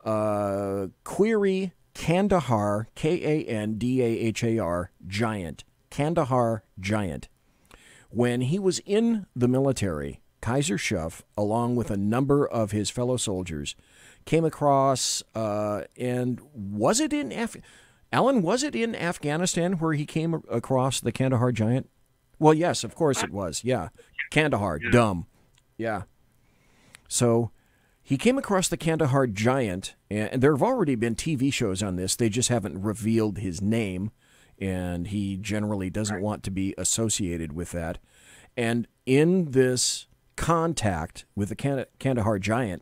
query Kandahar, Kandahar, giant. Kandahar giant. When he was in the military, Kaiser Schuff, along with a number of his fellow soldiers, came across, and was it in Alan, was it in Afghanistan where he came across the Kandahar giant? Well, yes, of course it was. Yeah. Kandahar, dumb. Yeah. So he came across the Kandahar giant, and there have already been TV shows on this. They just haven't revealed his name, and he generally doesn't want to be associated with that. And in this contact with the Kandahar giant,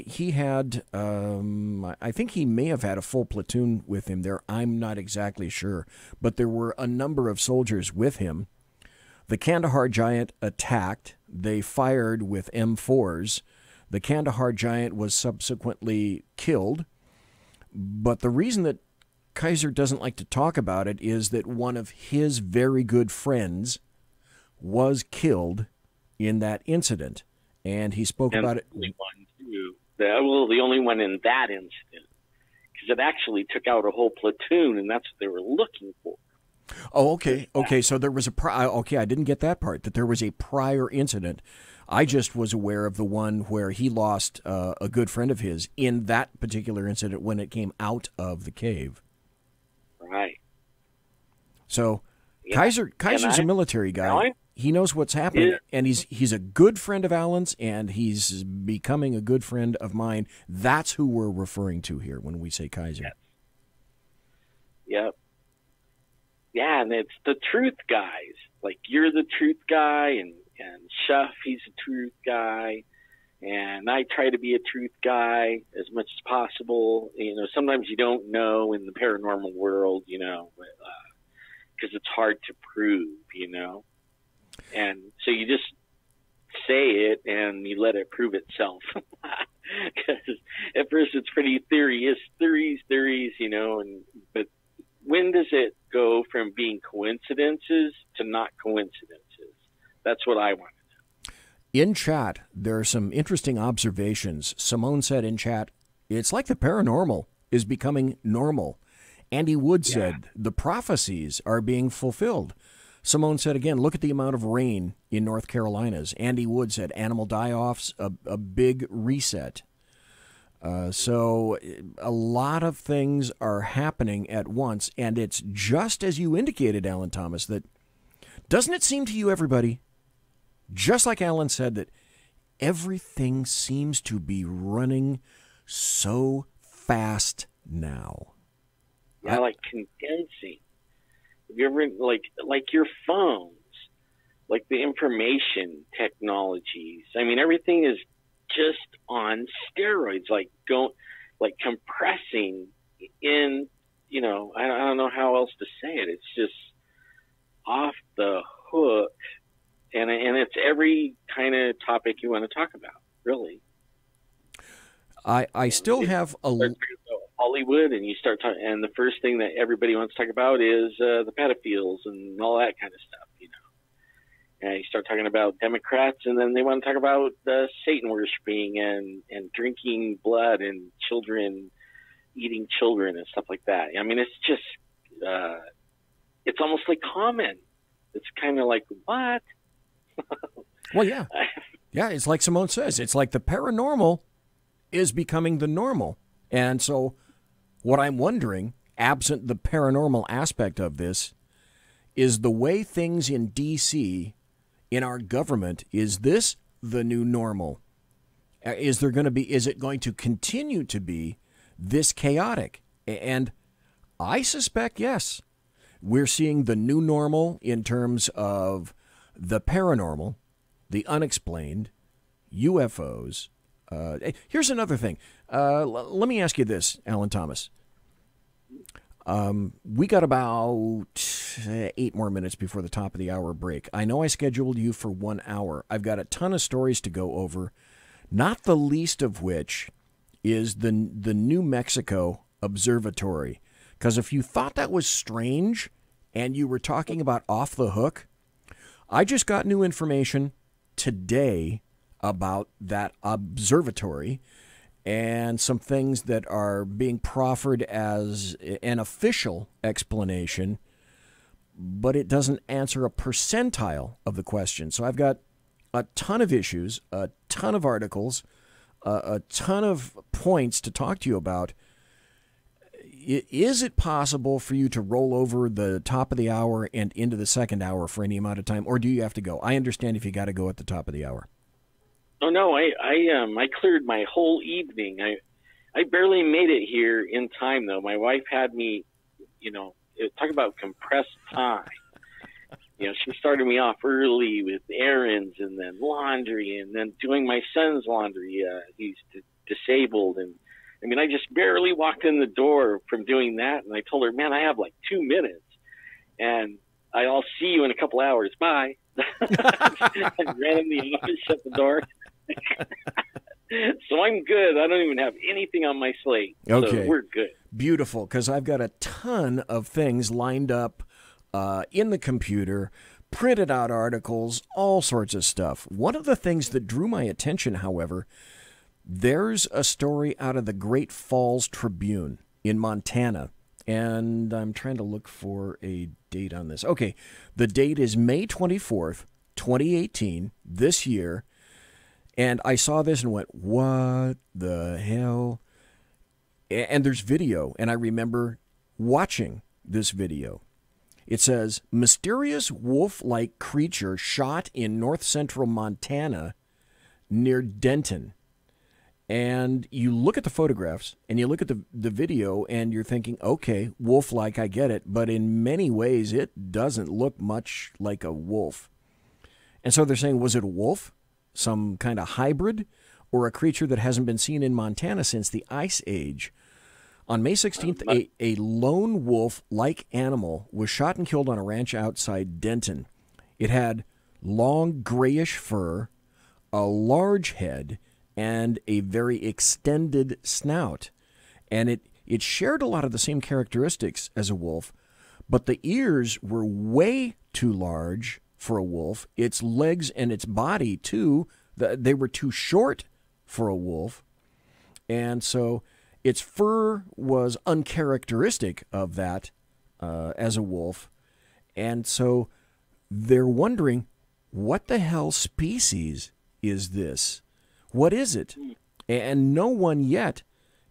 he had, I think he may have had a full platoon with him there. I'm not exactly sure. But there were a number of soldiers with him. The Kandahar giant attacked. They fired with M4s. The Kandahar giant was subsequently killed. But the reason that Kaiser doesn't like to talk about it is that one of his very good friends was killed in that incident. And he spoke about it. The only one in that incident, because it actually took out a whole platoon, and that's what they were looking for. Oh, okay. Okay, so there was okay, I didn't get that part, that there was a prior incident. I just was aware of the one where he lost a good friend of his in that particular incident when it came out of the cave. Right. So Kaiser's a military guy. He knows what's happening, and he's a good friend of Alan's, and he's becoming a good friend of mine. That's who we're referring to here when we say Kaiser. Yep. Yeah, and it's the truth guys. Like, you're the truth guy, and Schuff, he's a truth guy, and I try to be a truth guy as much as possible. You know, sometimes you don't know in the paranormal world, you know, because it's hard to prove, you know. And so you just say it and you let it prove itself. Because at first it's pretty theories, you know, but when does it go from being coincidences to not coincidences? That's what I want to know. In chat, there are some interesting observations. Simone said in chat, it's like the paranormal is becoming normal. Andy Wood said, the prophecies are being fulfilled. Simone said again, look at the amount of rain in North Carolinas. Andy Wood said, animal die-offs, a big reset. So a lot of things are happening at once, and it's just as you indicated, Alan Thomas, that doesn't it seem to you, everybody, just like Alan said, that everything seems to be running so fast now? Yeah, like condensing. Have you ever, like your phones, like the information technologies? I mean, everything is just on steroids, like compressing in, you know, I don't know how else to say it. It's just off the hook, and it's every kind of topic you want to talk about, really. I still have a Hollywood, and you start talking, and the first thing that everybody wants to talk about is the pedophiles and all that kind of stuff, you know. And you start talking about Democrats, and then they want to talk about Satan worshiping and drinking blood and children eating children and stuff like that. I mean, it's just it's almost like common. It's kind of like, what? Well, yeah. Yeah, it's like Simone says. It's like the paranormal is becoming the normal. And so what I'm wondering, absent the paranormal aspect of this, is the way things in D.C., in our government, is this the new normal? Is it going to continue to be this chaotic? And I suspect, yes. We're seeing the new normal in terms of the paranormal. the unexplained, UFOs. Here's another thing. Let me ask you this, Alan Thomas. We got about 8 more minutes before the top of the hour break. I know I scheduled you for 1 hour. I've got a ton of stories to go over, not the least of which is the New Mexico Observatory. Because if you thought that was strange and you were talking about off the hook, I just got new information today about that observatory and some things that are being proffered as an official explanation, but it doesn't answer a percentile of the question. So I've got a ton of issues, a ton of articles, a ton of points to talk to you about. Is it possible for you to roll over the top of the hour and into the second hour for any amount of time, or do you have to go? I understand if you got to go at the top of the hour. Oh no, I cleared my whole evening. I barely made it here in time though. My wife had me, talk about compressed time. She started me off early with errands and then laundry and then doing my son's laundry. He's disabled, and I just barely walked in the door from doing that, and I told her, man, I have like 2 minutes, and I'll see you in a couple hours. Bye. I ran in the office, shut the door. So I'm good. I don't even have anything on my slate. Okay. So we're good. Beautiful, because I've got a ton of things lined up in the computer, printed out articles, all sorts of stuff. One of the things that drew my attention, however, there's a story out of the Great Falls Tribune in Montana, and I'm trying to look for a date on this. Okay, the date is May 24th, 2018, this year. And I saw this and went, what the hell? And there's video, and I remember watching this video. It says, mysterious wolf-like creature shot in north-central Montana near Denton. And you look at the photographs, and you look at the video, and you're thinking, okay, wolf-like, I get it. But in many ways, it doesn't look much like a wolf. And so they're saying, was it a wolf? Some kind of hybrid, or a creature that hasn't been seen in Montana since the Ice Age. On May 16th, a lone wolf-like animal was shot and killed on a ranch outside Denton. It had long grayish fur, a large head, and a very extended snout. And it shared a lot of the same characteristics as a wolf, but the ears were way too large for a wolf. Its legs and its body, too, they were too short for a wolf. And so its fur was uncharacteristic of that as a wolf. And so they're wondering, what the hell species is this? What is it? And no one yet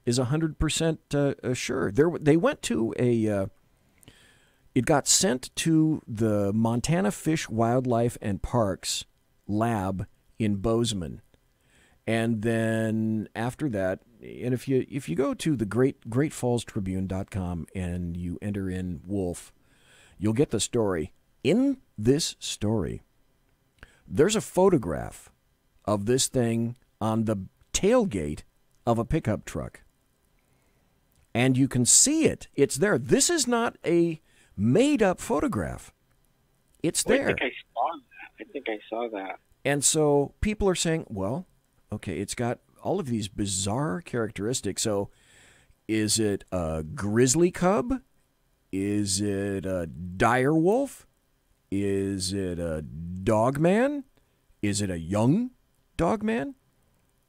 is 100% sure. They went to it got sent to the Montana Fish, Wildlife, and Parks lab in Bozeman. And then after that, and if you go to the greatfallstribune.com and you enter in wolf, you'll get the story. In this story, there's a photograph of this thing on the tailgate of a pickup truck. And you can see it. It's there. This is not a made-up photograph. It's there. I think I saw that. And so people are saying, well, okay, it's got all of these bizarre characteristics. So is it a grizzly cub? Is it a dire wolf? Is it a dog man? Is it a young dog man?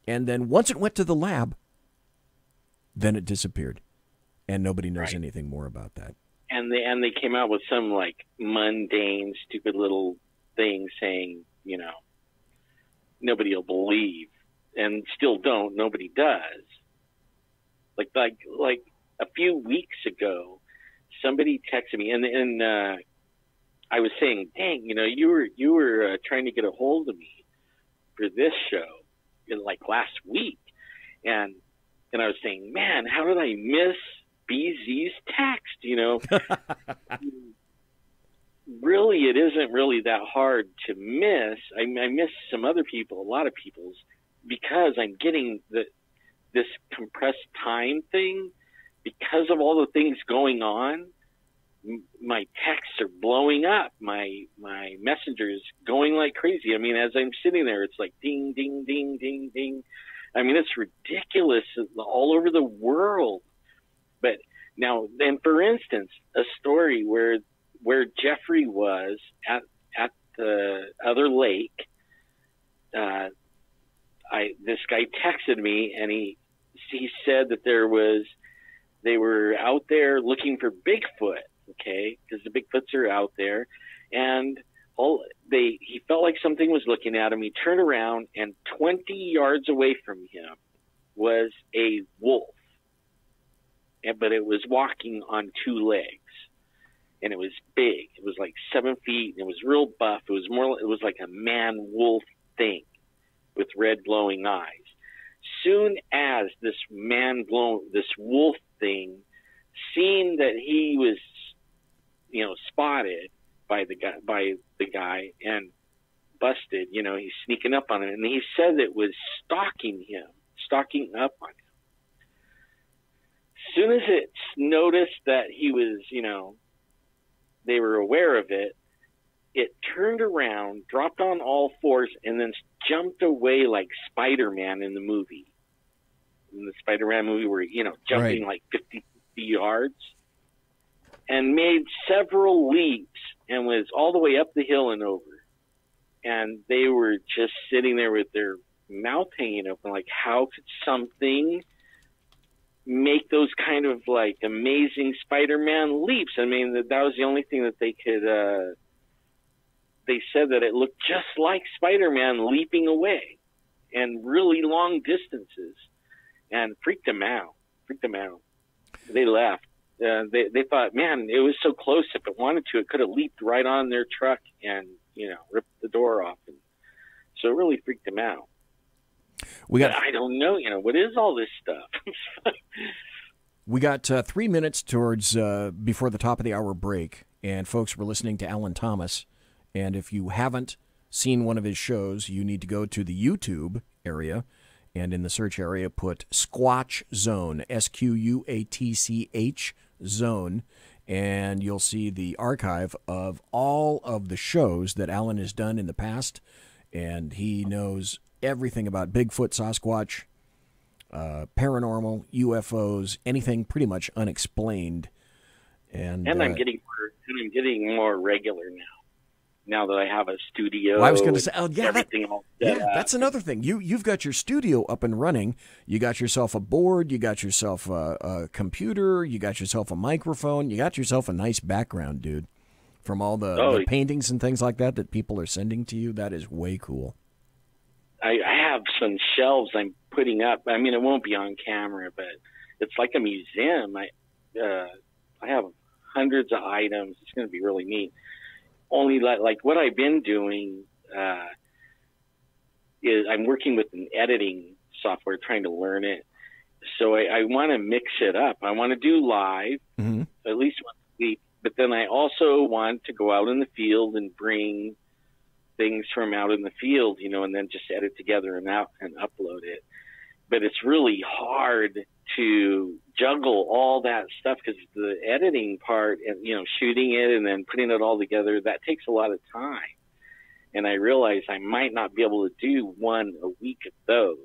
And then once it went to the lab, then it disappeared. And nobody knows anything more about that. And they came out with some like mundane, stupid little thing saying, nobody will believe, and still don't. Nobody does. Like a few weeks ago, somebody texted me, and I was saying, dang, you were trying to get a hold of me for this show like last week, and I was saying, man, how did I miss BZ's text? really, it isn't really that hard to miss. I miss some other people, a lot of people's, because I'm getting this compressed time thing because of all the things going on. My texts are blowing up. My messengers going like crazy. I mean, as I'm sitting there, it's like ding, ding, ding, ding, ding. I mean, it's ridiculous all over the world. But now, then, for instance, a story where Jeffrey was at the other lake. This guy texted me, and he said that they were out there looking for Bigfoot. Okay, because the Bigfoots are out there, and he felt like something was looking at him. He turned around, and 20 yards away from him was a wolf, but it was walking on two legs, and it was big. It was like 7 feet, and it was real buff. It was like a man-wolf thing with red glowing eyes. Soon as this wolf thing, seen that he was, spotted by the guy and busted, he's sneaking up on him, and he said it was stalking up on him. As soon as it's noticed that he was, they were aware of it, it turned around, dropped on all fours, and then jumped away like Spider-Man in the movie. In the Spider-Man movie where, jumping like 50 yards, and made several leaps and was all the way up the hill and over. And they were just sitting there with their mouth hanging open, like, how could something make those kind of like amazing Spider-Man leaps? I mean, that was the only thing that they could, they said that it looked just like Spider-Man leaping away and really long distances, and freaked them out. They left. They thought, man, it was so close. If it wanted to, it could have leaped right on their truck and, ripped the door off. And so it really freaked them out. I don't know, what is all this stuff? We got 3 minutes towards before the top of the hour break. And folks, we're listening to Alan Thomas. And if you haven't seen one of his shows, you need to go to the YouTube area. And in the search area, put Squatch Zone, SQUATCH Zone, and you'll see the archive of all of the shows that Alan has done in the past. And he knows everything about Bigfoot, Sasquatch, paranormal, UFOs, anything pretty much unexplained. And I'm getting more regular now that I have a studio. Well, I was going to say, that's another thing. You've got your studio up and running. You got yourself a board. You got yourself a computer. You got yourself a microphone. You got yourself a nice background, dude. From all the paintings and things like that people are sending to you, that is way cool. I have some shelves I'm putting up. I mean, it won't be on camera, but it's like a museum. I have hundreds of items. It's going to be really neat. Only like what I've been doing is I'm working with an editing software, trying to learn it. So I want to mix it up. I want to do live at least once a week, but then I also want to go out in the field and bring things from out in the field, and then just edit together and upload it. But it's really hard to juggle all that stuff because the editing part and, shooting it and then putting it all together, that takes a lot of time. And I realize I might not be able to do one a week of those.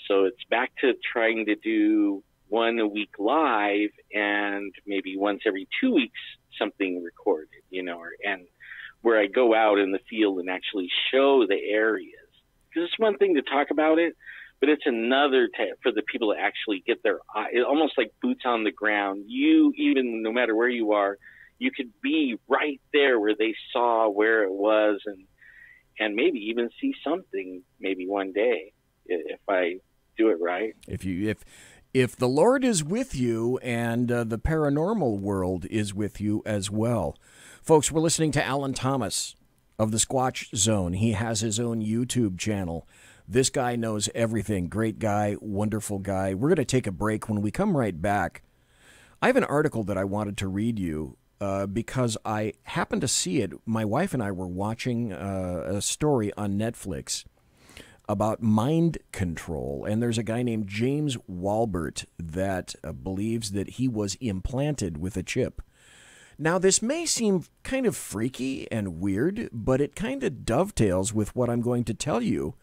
So it's back to trying to do one a week live and maybe once every 2 weeks something recorded, and where I go out in the field and actually show the areas. Because it's one thing to talk about it, but it's another for the people to actually get their eye, almost like boots on the ground. You, even no matter where you are, you could be right there where they saw where it was, and maybe even see something maybe one day if I do it right. If the Lord is with you and the paranormal world is with you as well. Folks, we're listening to Alan Thomas of the Squatch Zone. He has his own YouTube channel. This guy knows everything. Great guy, wonderful guy. We're going to take a break. When we come right back, I have an article that I wanted to read you because I happened to see it. My wife and I were watching a story on Netflix about mind control, and there's a guy named James Walbert that believes that he was implanted with a chip. Now, this may seem kind of freaky and weird, but it kind of dovetails with what I'm going to tell you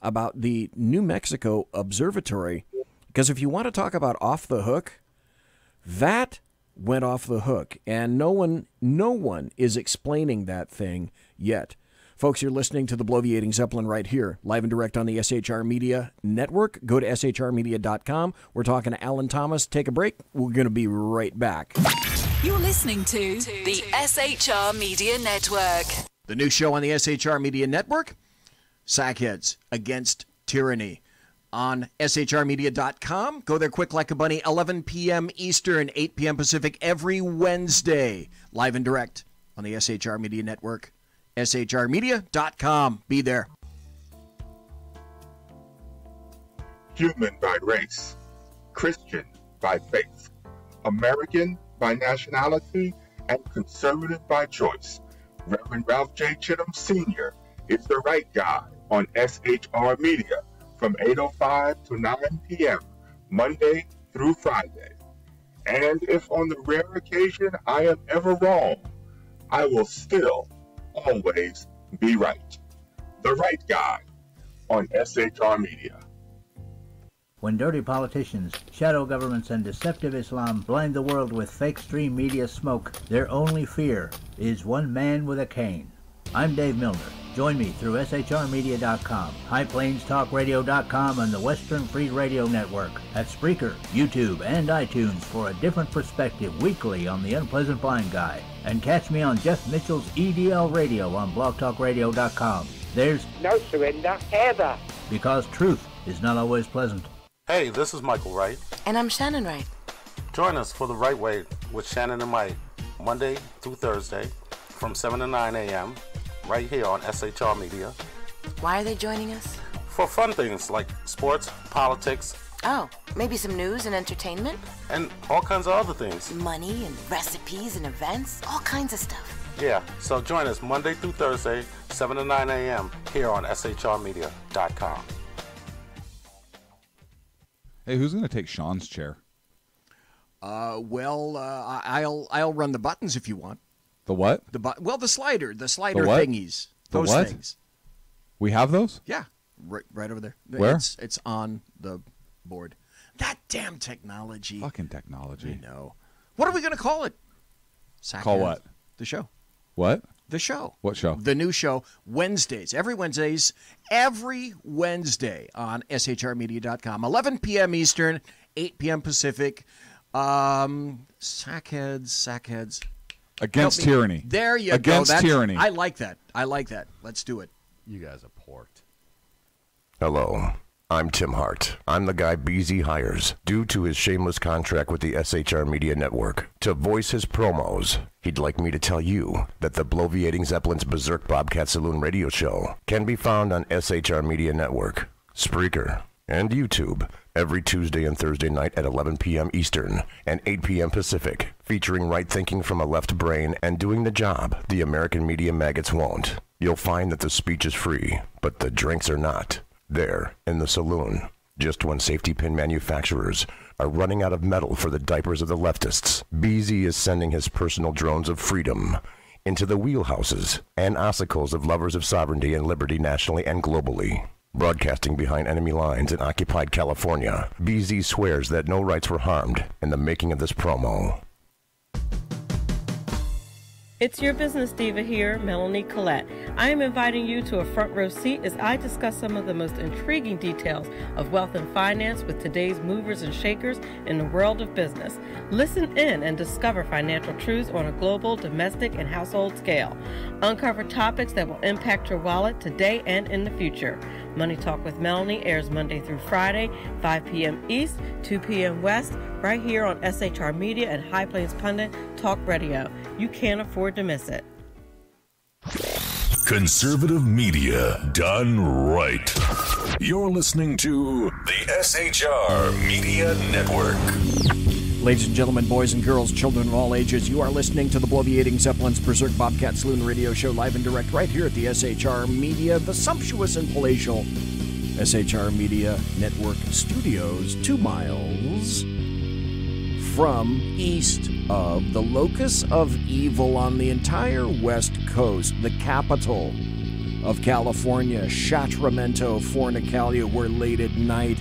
about the New Mexico Observatory, because if you want to talk about off the hook, that went off the hook, and no one is explaining that thing yet. Folks, you're listening to the Bloviating Zeppelin right here, live and direct on the SHR Media Network. Go to shrmedia.com. We're talking to Alan Thomas. Take a break. We're going to be right back. You're listening to the SHR Media Network. The new show on the SHR Media Network, Sackheads Against Tyranny, on shrmedia.com. Go there quick like a bunny, 11 p.m. Eastern, 8 p.m. Pacific, every Wednesday, live and direct on the SHR Media Network. shrmedia.com. Be there. Human by race, Christian by faith, American by nationality, and conservative by choice. Reverend Ralph J. Chittum Sr. is the right guy on SHR Media from 8:05 to 9 p.m. Monday through Friday. And if on the rare occasion I am ever wrong, I will still always be right. The right guy on SHR Media. When dirty politicians, shadow governments, and deceptive Islam blind the world with fake stream media smoke, their only fear is one man with a cane. I'm Dave Milner. Join me through shrmedia.com, highplainstalkradio.com, and the Western Free Radio Network at Spreaker, YouTube, and iTunes for a different perspective weekly on the Unpleasant Blind Guy. And catch me on Jeff Mitchell's EDL Radio on blogtalkradio.com. There's no surrender ever. Because truth is not always pleasant. Hey, this is Michael Wright. And I'm Shannon Wright. Join us for The Right Way with Shannon and Mike, Monday through Thursday from 7 to 9 a.m. right here on SHR Media. Why are they joining us? For fun things like sports, politics. Oh, maybe some news and entertainment? And all kinds of other things. Money and recipes and events, all kinds of stuff. Yeah, so join us Monday through Thursday, 7 to 9 a.m. here on shrmedia.com. Hey, who's going to take Sean's chair? I'll run the buttons if you want. The what? The slider the thingies. Those what? Things. We have those? Yeah, right over there. Where? It's on the board. That damn technology. Fucking technology. I know. What are we going to call it? Call what? The show. What? The show. What show? The new show, Wednesdays. Every Wednesday on shrmedia.com. 11 p.m. Eastern, 8 p.m. Pacific. Sackheads. Against tyranny. There you go. Against tyranny. I like that. Let's do it. You guys are porked. Hello. I'm Tim Hart. I'm the guy BZ hires, due to his shameless contract with the SHR Media Network, to voice his promos. He'd like me to tell you that the Bloviating Zeppelin's Berserk Bobcat Saloon radio show can be found on SHR Media Network, Spreaker, and YouTube every Tuesday and Thursday night at 11 p.m. Eastern and 8 p.m. Pacific, featuring right thinking from a left brain and doing the job the American media maggots won't. You'll find that the speech is free, but the drinks are not. There, in the saloon, just when safety pin manufacturers are running out of metal for the diapers of the leftists, BZ is sending his personal drones of freedom into the wheelhouses and ossicles of lovers of sovereignty and liberty nationally and globally. Broadcasting behind enemy lines in occupied California, BZ swears that no rights were harmed in the making of this promo. It's your business diva here, Melanie Collette. I am inviting you to a front row seat as I discuss some of the most intriguing details of wealth and finance with today's movers and shakers in the world of business. Listen in and discover financial truths on a global, domestic, and household scale. Uncover topics that will impact your wallet today and in the future. Money Talk with Melanie airs Monday through Friday, 5 p.m. East, 2 p.m. West, right here on SHR Media and High Plains Pundit Talk Radio. You can't afford to miss it. Conservative media done right. You're listening to the SHR Media Network. Ladies and gentlemen, boys and girls, children of all ages, you are listening to the Bloviating Zeppelins Berserk Bobcat Saloon radio show live and direct right here at the SHR Media, the sumptuous and palatial SHR Media Network Studios, 2 miles from east of the locus of evil on the entire West Coast, the capital of California, Sacramento, Fornicalia, where late at night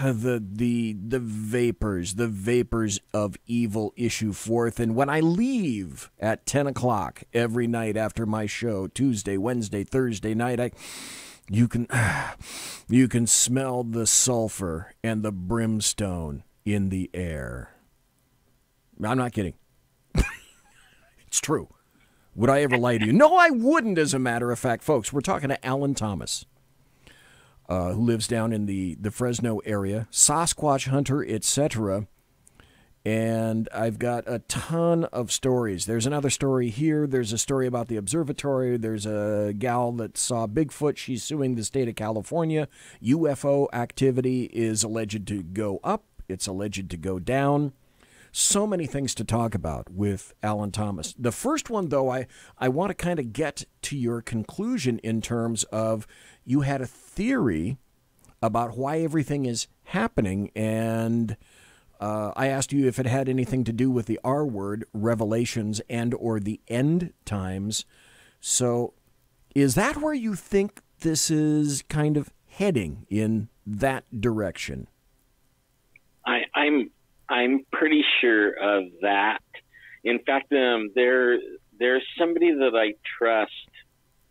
the vapors of evil issue forth. And when I leave at 10 o'clock every night after my show, Tuesday, Wednesday, Thursday night, you can smell the sulfur and the brimstone in the air. I'm not kidding. It's true. Would I ever lie to you? No, I wouldn't, as a matter of fact. Folks, we're talking to Alan Thomas, who lives down in the Fresno area, Sasquatch hunter, etc. And I've got a ton of stories. There's another story here. There's a story about the observatory. There's a gal that saw Bigfoot. She's suing the state of California. UFO activity is alleged to go up. It's alleged to go down. So many things to talk about with Alan Thomas. The first one, though, I want to kind of get to your conclusion in terms of you had a theory about why everything is happening, and I asked you if it had anything to do with the R word, Revelations, and or the end times. So is that where you think this is kind of heading, in that direction? I'm pretty sure of that. In fact, there's somebody that I trust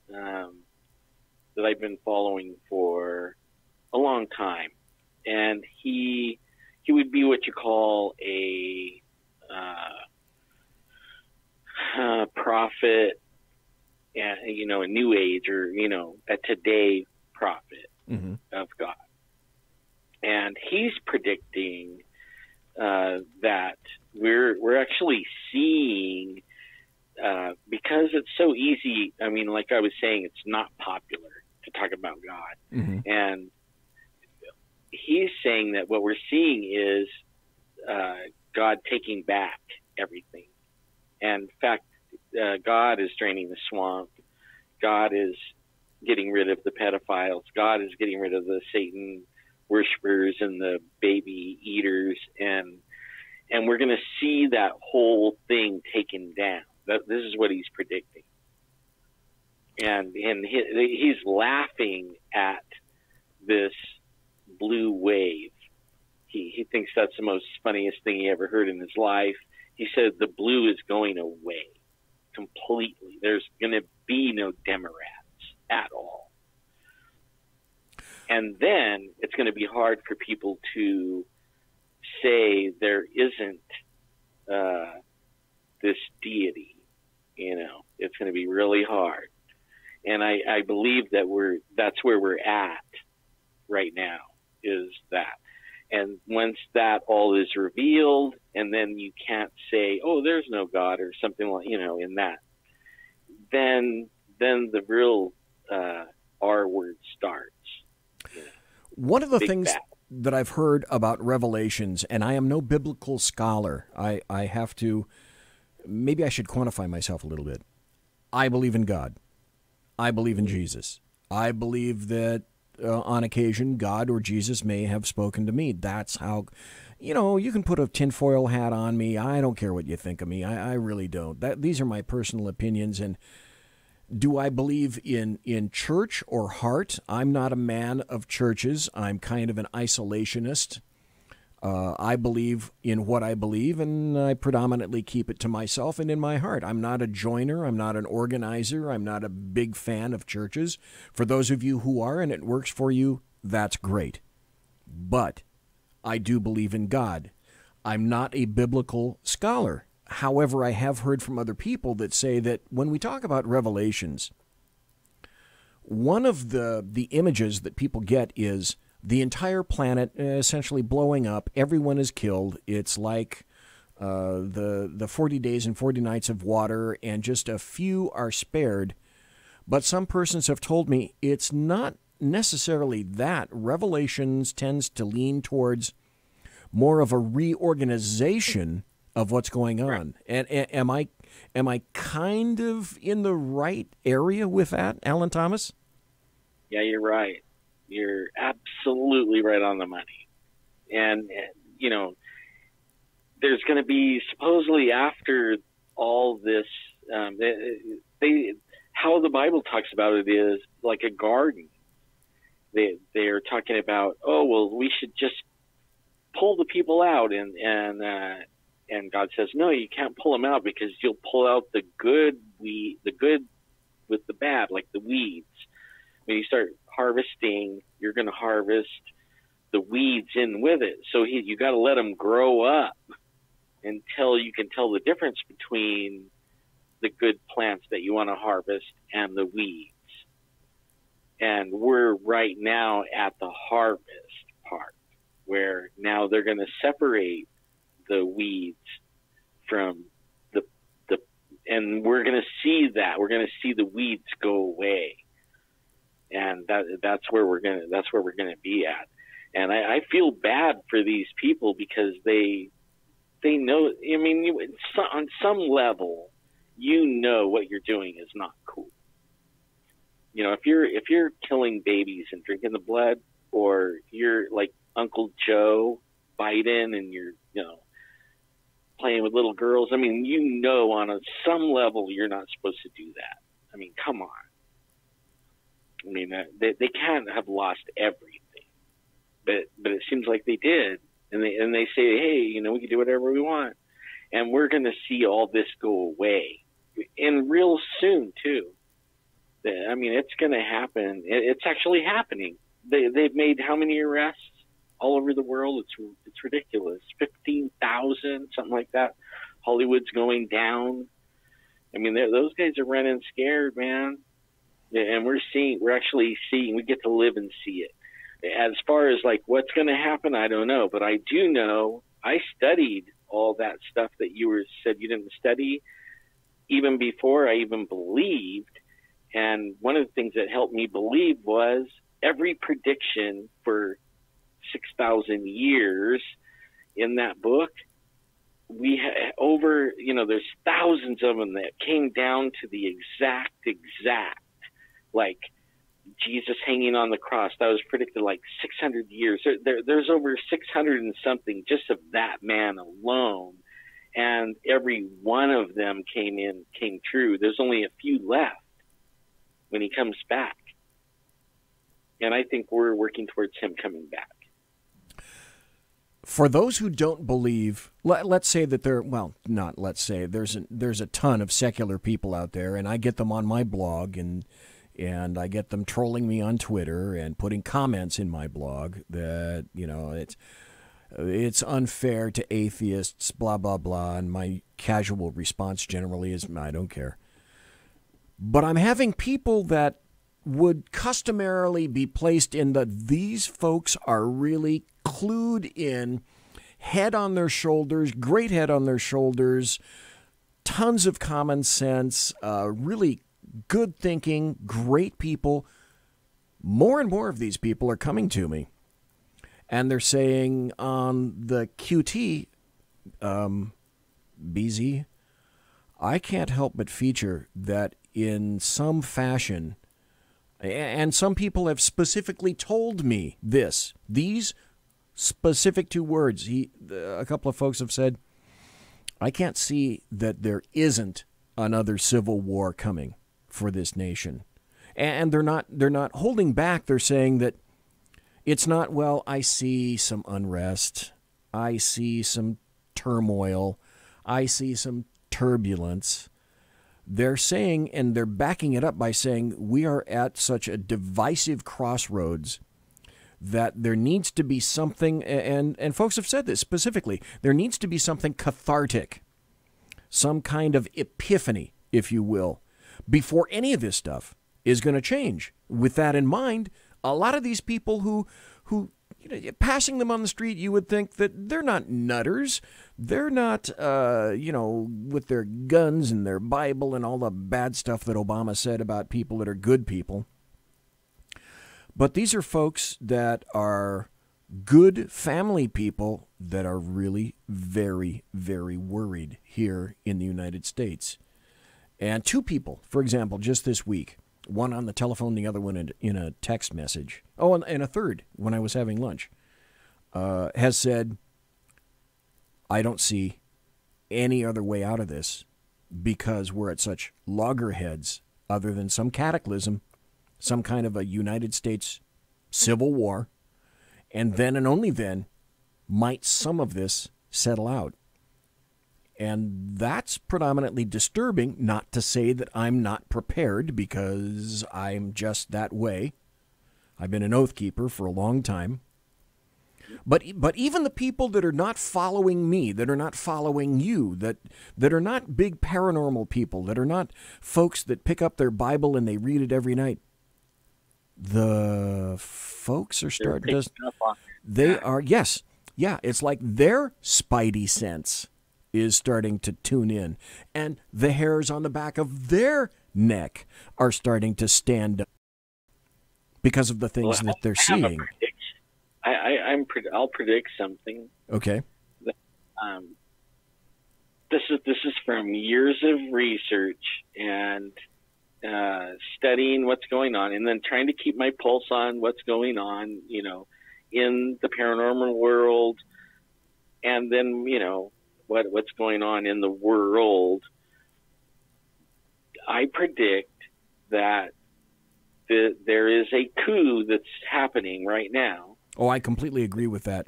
that I've been following for a long time, and he would be what you call a prophet, a New Age, or a today prophet of God, and he's predicting that we're actually seeing, because it's so easy. I mean, like I was saying, it's not popular to talk about God. And he's saying that what we're seeing is God taking back everything. And in fact, God is draining the swamp. God is getting rid of the pedophiles. God is getting rid of the Satan worshipers and the baby eaters, and we're going to see that whole thing taken down. This is what he's predicting, and he's laughing at this blue wave. He thinks that's the most funniest thing he ever heard in his life. He said the blue is going away completely. There's going to be no Democrats at all. And then it's going to be hard for people to say there isn't this deity. It's going to be really hard. And I believe that that's where we're at right now, is that. And once that all is revealed, and then you can't say, oh, there's no God or something like, in that, then the real R word starts. One of the things that I've heard about Revelations, and I am no biblical scholar, I have to, maybe I should quantify myself a little bit. I believe in God. I believe in Jesus. I believe that on occasion God or Jesus may have spoken to me. That's how, you can put a tinfoil hat on me. I don't care what you think of me. I really don't. These are my personal opinions. And do I believe in church or heart? I'm not a man of churches. I'm kind of an isolationist. I believe in what I believe, and I predominantly keep it to myself and in my heart. I'm not a joiner. I'm not an organizer. I'm not a big fan of churches. For those of you who are, and it works for you, that's great. But I do believe in God. I'm not a biblical scholar. However, I have heard from other people that say that when we talk about Revelations, one of the images that people get is the entire planet essentially blowing up. Everyone is killed. It's like the 40 days and 40 nights of water, and just a few are spared. But some persons have told me it's not necessarily that. Revelations tends to lean towards more of a reorganization of what's going on. And am I kind of in the right area with that, Alan Thomas? Yeah, you're right. You're absolutely right on the money. And, you know, there's going to be, supposedly after all this, how the Bible talks about it is like a garden. They're talking about, oh, well, we should just pull the people out. And God says, no, you can't pull them out because you'll pull out the good with the bad, like the weeds. When you start harvesting, you're going to harvest the weeds in with it. So you got to let them grow up until you can tell the difference between the good plants that you want to harvest and the weeds. And we're right now at the harvest part, where now they're going to separate the weeds from and we're going to see that. We're going to see the weeds go away. And that's where we're going to be at. And I feel bad for these people because they know, I mean, on some level, you know what you're doing is not cool. You know, if you're killing babies and drinking the blood, or you're like Uncle Joe Biden and you're, you know, playing with little girls, I mean, you know, on some level, you're not supposed to do that. I mean, come on. I mean, they can't have lost everything, but it seems like they did, and they say, hey, you know, we can do whatever we want, and we're going to see all this go away, and real soon too. I mean, it's going to happen. It's actually happening. They've made how many arrests all over the world? It's ridiculous. 15,000, something like that. Hollywood's going down. I mean, those guys are running scared, man. And we're actually seeing, we get to live and see it. As far as like what's going to happen, I don't know. But I do know, I studied all that stuff that you said you didn't study even before I even believed. And one of the things that helped me believe was every prediction for 6,000 years in that book, we over, you know, there's thousands of them that came down to the exact, like Jesus hanging on the cross. That was predicted like 600 years. There's over 600 and something just of that man alone. And every one of them came true. There's only a few left when he comes back. And I think we're working towards him coming back. For those who don't believe, let's say that not let's say, there's a ton of secular people out there, and I get them on my blog, and I get them trolling me on Twitter and putting comments in my blog that, you know, it's unfair to atheists, blah, blah, blah, and my casual response generally is, I don't care. But I'm having people that would customarily be placed in these folks are really clued in, head on their shoulders, great head on their shoulders, tons of common sense, really good thinking, great people. More and more of these people are coming to me, and they're saying on the QT, BZ, I can't help but feature that in some fashion, and some people have specifically told me these specific two words. A couple of folks have said, I can't see that there isn't another civil war coming for this nation. And they're not holding back. They're saying that it's not, well, I see some unrest, I see some turmoil, I see some turbulence. They're saying, and they're backing it up by saying, we are at such a divisive crossroads that there needs to be something, and folks have said this specifically, there needs to be something cathartic, some kind of epiphany, if you will, before any of this stuff is going to change. With that in mind, a lot of these people who you know, passing them on the street, you would think that they're not nutters. They're not, with their guns and their Bible and all the bad stuff that Obama said about people that are good people. But these are folks that are good family people that are really very, very worried here in the United States. And two people, for example, just this week, one on the telephone, the other one in a text message. Oh, and a third when I was having lunch, has said, I don't see any other way out of this because we're at such loggerheads other than some cataclysm, some kind of a United States civil war, and then and only then might some of this settle out. And that's predominantly disturbing, not to say that I'm not prepared, because I'm just that way. I've been an oath keeper for a long time. But even the people that are not following me, that are not following you, that are not big paranormal people, that are not folks that pick up their Bible and they read it every night, the folks are starting to... They are, yes. Yeah, it's like their spidey sense is starting to tune in, and the hairs on the back of their neck are starting to stand up because of the things that they're seeing. I'll predict something. Okay. This is from years of research and studying what's going on, and then trying to keep my pulse on what's going on, in the paranormal world, and then what's going on in the world. I predict that there is a coup that's happening right now. Oh, I completely agree with that.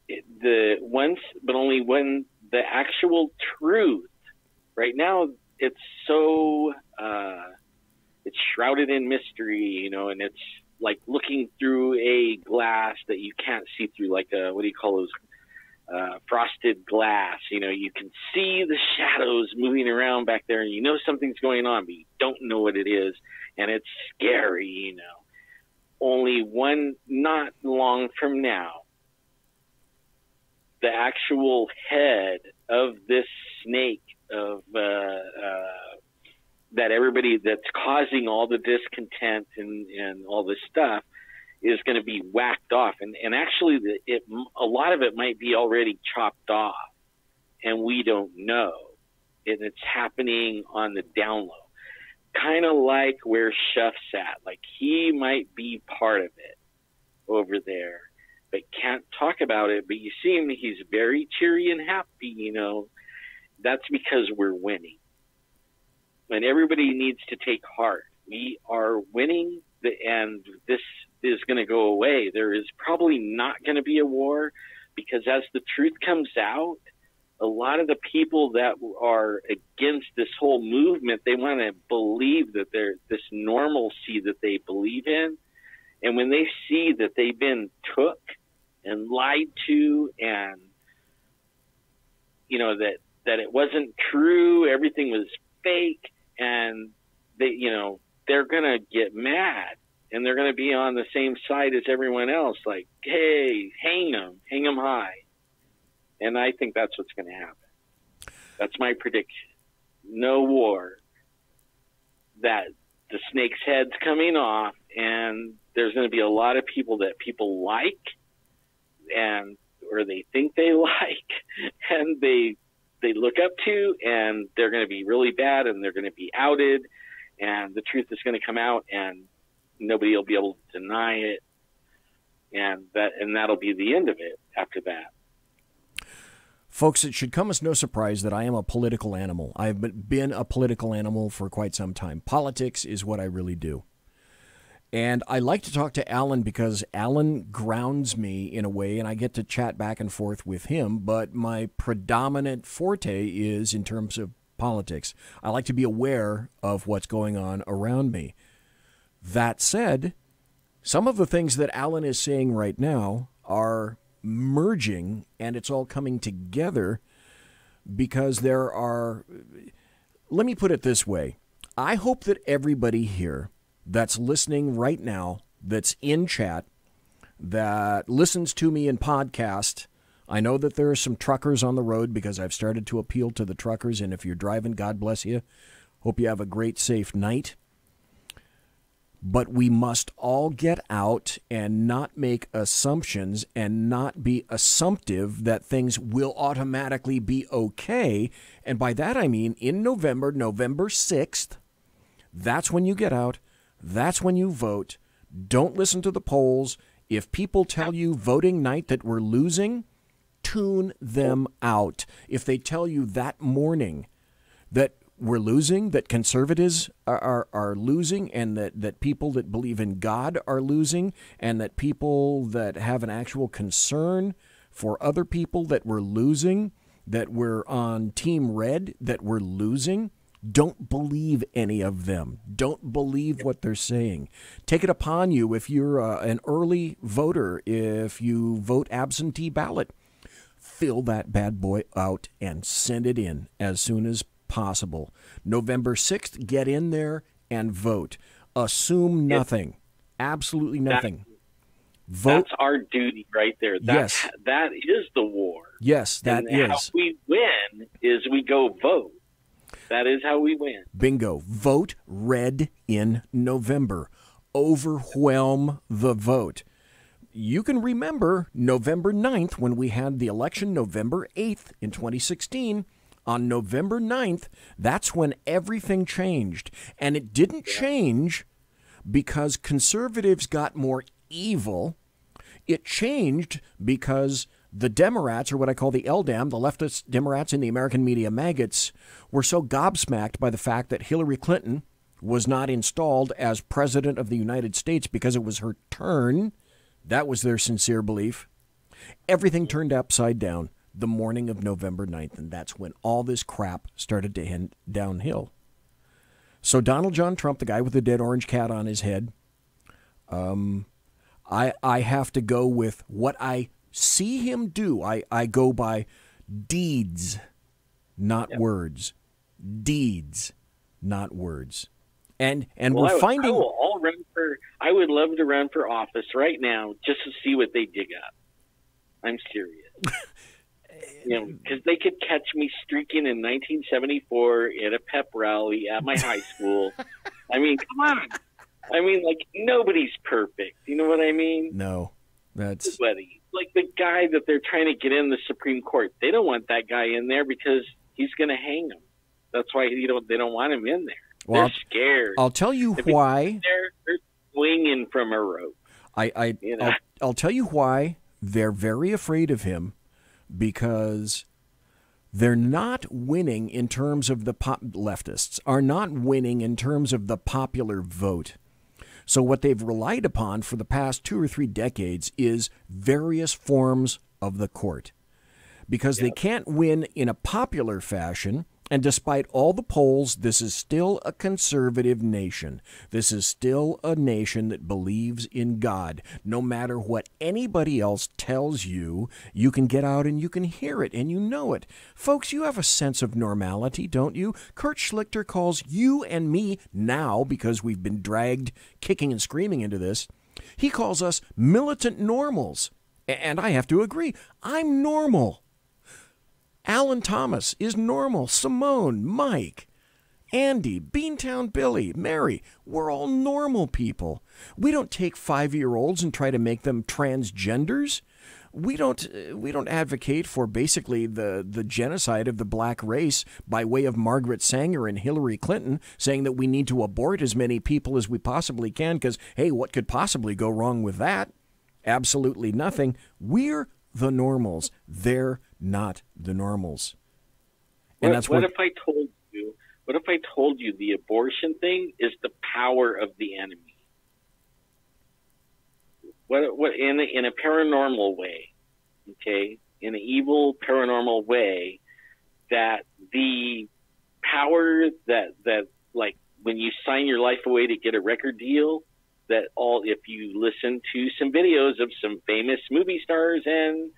But only when the actual truth. Right now, it's so it's shrouded in mystery, and it's like looking through a glass that you can't see through, like what do you call those? Frosted glass. You can see the shadows moving around back there, and something's going on, but you don't know what it is, and it's scary. Only not long from now, the actual head of this snake of that everybody that's causing all the discontent and all this stuff is going to be whacked off, and actually a lot of it might be already chopped off, and we don't know, and it's happening on the down low, kind of like where Shuff's at. Like, he might be part of it over there, but can't talk about it. But you see him; he's very cheery and happy. That's because we're winning, and everybody needs to take heart. We are winning, and this is going to go away. There is probably not going to be a war, because as the truth comes out, a lot of the people that are against this whole movement, they want to believe that they're this normalcy that they believe in. And when they see that they've been took and lied to, and that it wasn't true, everything was fake, and they're going to get mad. And they're going to be on the same side as everyone else, like, hey, hang them high. And I think that's what's going to happen. That's my prediction. No war. That the snake's head's coming off, and there's going to be a lot of people that people like, or they think they like, and they look up to, and they're going to be really bad, and they're going to be outed, and the truth is going to come out, and nobody will be able to deny it, and that'll be the end of it after that. Folks, it should come as no surprise that I am a political animal. I've been a political animal for quite some time. Politics is what I really do. And I like to talk to Alan because Alan grounds me in a way, and I get to chat back and forth with him, but my predominant forte is in terms of politics. I like to be aware of what's going on around me. That said, some of the things that Alan is saying right now are merging, and it's all coming together because there are... Let me put it this way. I hope that everybody here that's listening right now, that's in chat, that listens to me in podcast... I know that there are some truckers on the road because I've started to appeal to the truckers, and if you're driving, God bless you. Hope you have a great, safe night. But we must all get out and not make assumptions and not be assumptive that things will automatically be okay. And by that I mean in November 6th, that's when you get out. That's when you vote. Don't listen to the polls. If people tell you voting night that we're losing, tune them out. If they tell you that morning that we're losing, that conservatives are losing, and that people that believe in God are losing, and that people that have an actual concern for other people that we're losing, that we're on Team Red, that we're losing, don't believe any of them. Don't believe what they're saying. Take it upon you if you're an early voter, if you vote absentee ballot, fill that bad boy out and send it in as soon as possible. November 6th, get in there and vote. Assume nothing. Absolutely nothing. Vote. That's our duty right there. Yes. That is the war. Yes, that and is. How we win is we go vote. That is how we win. Bingo. Vote red in November. Overwhelm the vote. You can remember November 9th when we had the election, November 8th in 2016. On November 9th, that's when everything changed. And it didn't change because conservatives got more evil. It changed because the Democrats, or what I call the LDAM, the leftist Democrats and the American media maggots, were so gobsmacked by the fact that Hillary Clinton was not installed as president of the United States because it was her turn. That was their sincere belief. Everything turned upside down the morning of November 9th, and that's when all this crap started to head downhill. So Donald John Trump, the guy with the dead orange cat on his head, I have to go with what I see him do. I go by deeds, not words. Deeds, not words. And we're finding... I would love to run for office right now just to see what they dig up. I'm serious. Because they could catch me streaking in 1974 at a pep rally at my high school. I mean, come on. I mean, like, nobody's perfect. You know what I mean? No. That's... Nobody. Like the guy that they're trying to get in the Supreme Court. They don't want that guy in there because he's going to hang them. That's why they don't want him in there. Well, they're scared. I'll tell you why. They're swinging from a rope. I'll tell you why they're very afraid of him. Because they're not winning in terms of the leftists are not winning in terms of the popular vote. So what they've relied upon for the past 2 or 3 decades is various forms of the court. Because they can't win in a popular fashion, and despite all the polls, this is still a conservative nation. This is still a nation that believes in God. No matter what anybody else tells you, you can get out and you can hear it and you know it. Folks, you have a sense of normality, don't you? Kurt Schlichter calls you and me now, because we've been dragged kicking and screaming into this, he calls us militant normals. And I have to agree, I'm normal. Alan Thomas is normal. Simone, Mike, Andy, Beantown Billy, Mary, we're all normal people. We don't take 5-year-olds and try to make them transgenders. We don't advocate for basically the genocide of the black race by way of Margaret Sanger and Hillary Clinton, saying that we need to abort as many people as we possibly can because, hey, what could possibly go wrong with that? Absolutely nothing. We're the normals. They're not the normals. And what if I told you the abortion thing is the power of the enemy? What in a paranormal way, okay? In an evil paranormal way, that the power that like when you sign your life away to get a record deal, if you listen to some videos of some famous movie stars and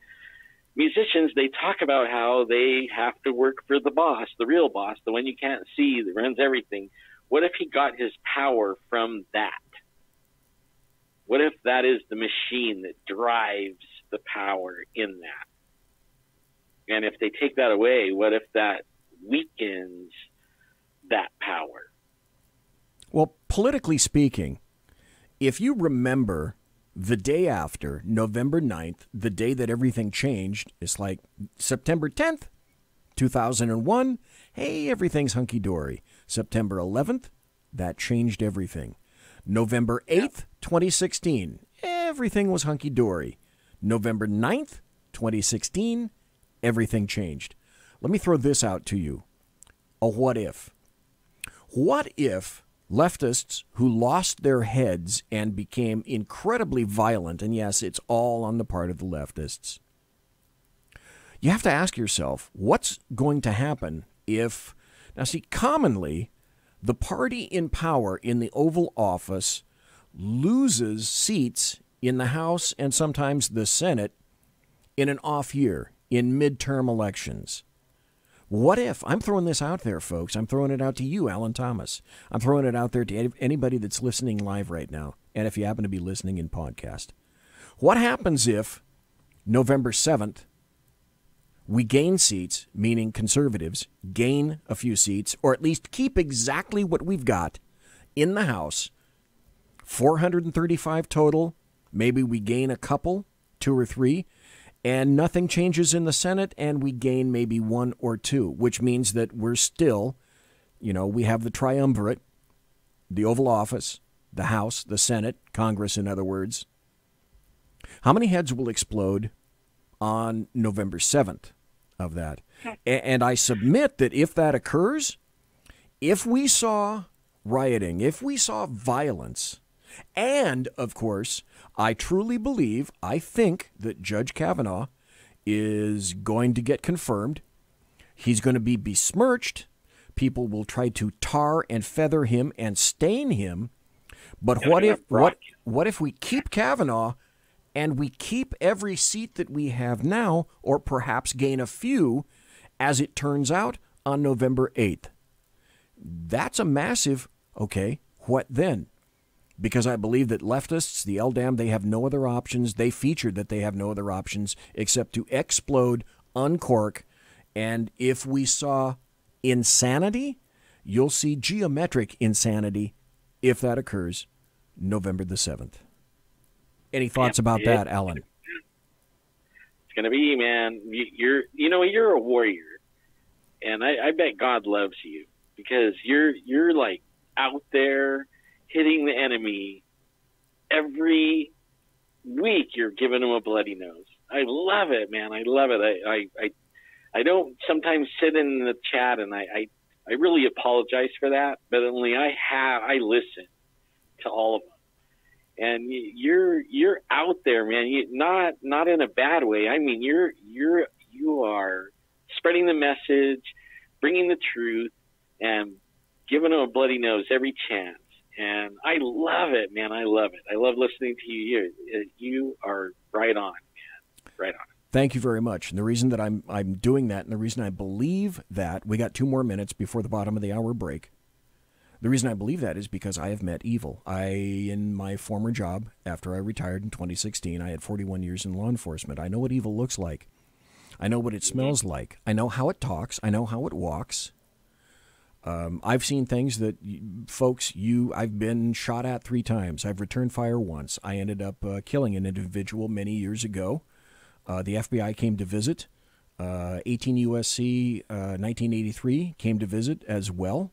musicians, they talk about how they have to work for the boss, the real boss, the one you can't see that runs everything. What if he got his power from that? What if that is the machine that drives the power in that? And if they take that away, what if that weakens that power? Well, politically speaking, if you remember the day after, November 9th, the day that everything changed, it's like September 10th, 2001, hey, everything's hunky-dory. September 11th, that changed everything. November 8th, 2016, everything was hunky-dory. November 9th, 2016, everything changed. Let me throw this out to you. A what if? What if leftists who lost their heads and became incredibly violent, and yes, it's all on the part of the leftists, you have to ask yourself, what's going to happen if, now see, commonly, the party in power in the Oval Office loses seats in the House and sometimes the Senate in an off year, in midterm elections. What if, I'm throwing this out there, folks, I'm throwing it out to you, Alan Thomas. I'm throwing it out there to anybody that's listening live right now, and if you happen to be listening in podcast. What happens if November 7th, we gain seats, meaning conservatives, gain a few seats, or at least keep exactly what we've got in the House, 435 total, maybe we gain a couple, 2 or 3, and nothing changes in the Senate, and we gain maybe 1 or 2, which means that we're still, we have the triumvirate, the Oval Office, the House, the Senate, Congress, in other words. How many heads will explode on November 7th of that? And I submit that if that occurs, if we saw rioting, if we saw violence, and, of course, I truly believe, I think that Judge Kavanaugh is going to get confirmed. He's going to be besmirched. People will try to tar and feather him and stain him. But what if we keep Kavanaugh and we keep every seat that we have now, or perhaps gain a few, as it turns out, on November 8th? That's a massive, okay, what then? Because I believe that leftists, the LDAM, they have no other options. They featured that they have no other options except to explode, uncork. And if we saw insanity, you'll see geometric insanity if that occurs November the 7th. Any thoughts about that, Alan? It's going to be, man, you're a warrior. And I bet God loves you because you're like out there hitting the enemy every week. You're giving them a bloody nose. I love it, man. I love it. I don't sometimes sit in the chat, and I really apologize for that, but only I listen to all of them. And you're out there, man. Not in a bad way. I mean, you are spreading the message, bringing the truth, and giving them a bloody nose every chance. And I love it, man. I love it. I love listening to you. You are right on, man. Right on. Thank you very much. And the reason that I'm doing that, and the reason I believe that, we got 2 more minutes before the bottom of the hour break. The reason I believe that is because I have met evil. In my former job, after I retired in 2016, I had 41 years in law enforcement. I know what evil looks like. I know what it smells like. I know how it talks. I know how it walks. I've seen things that, folks, I've been shot at 3 times. I've returned fire once. I ended up killing an individual many years ago. The FBI came to visit. 18 U.S.C. 1983 came to visit as well.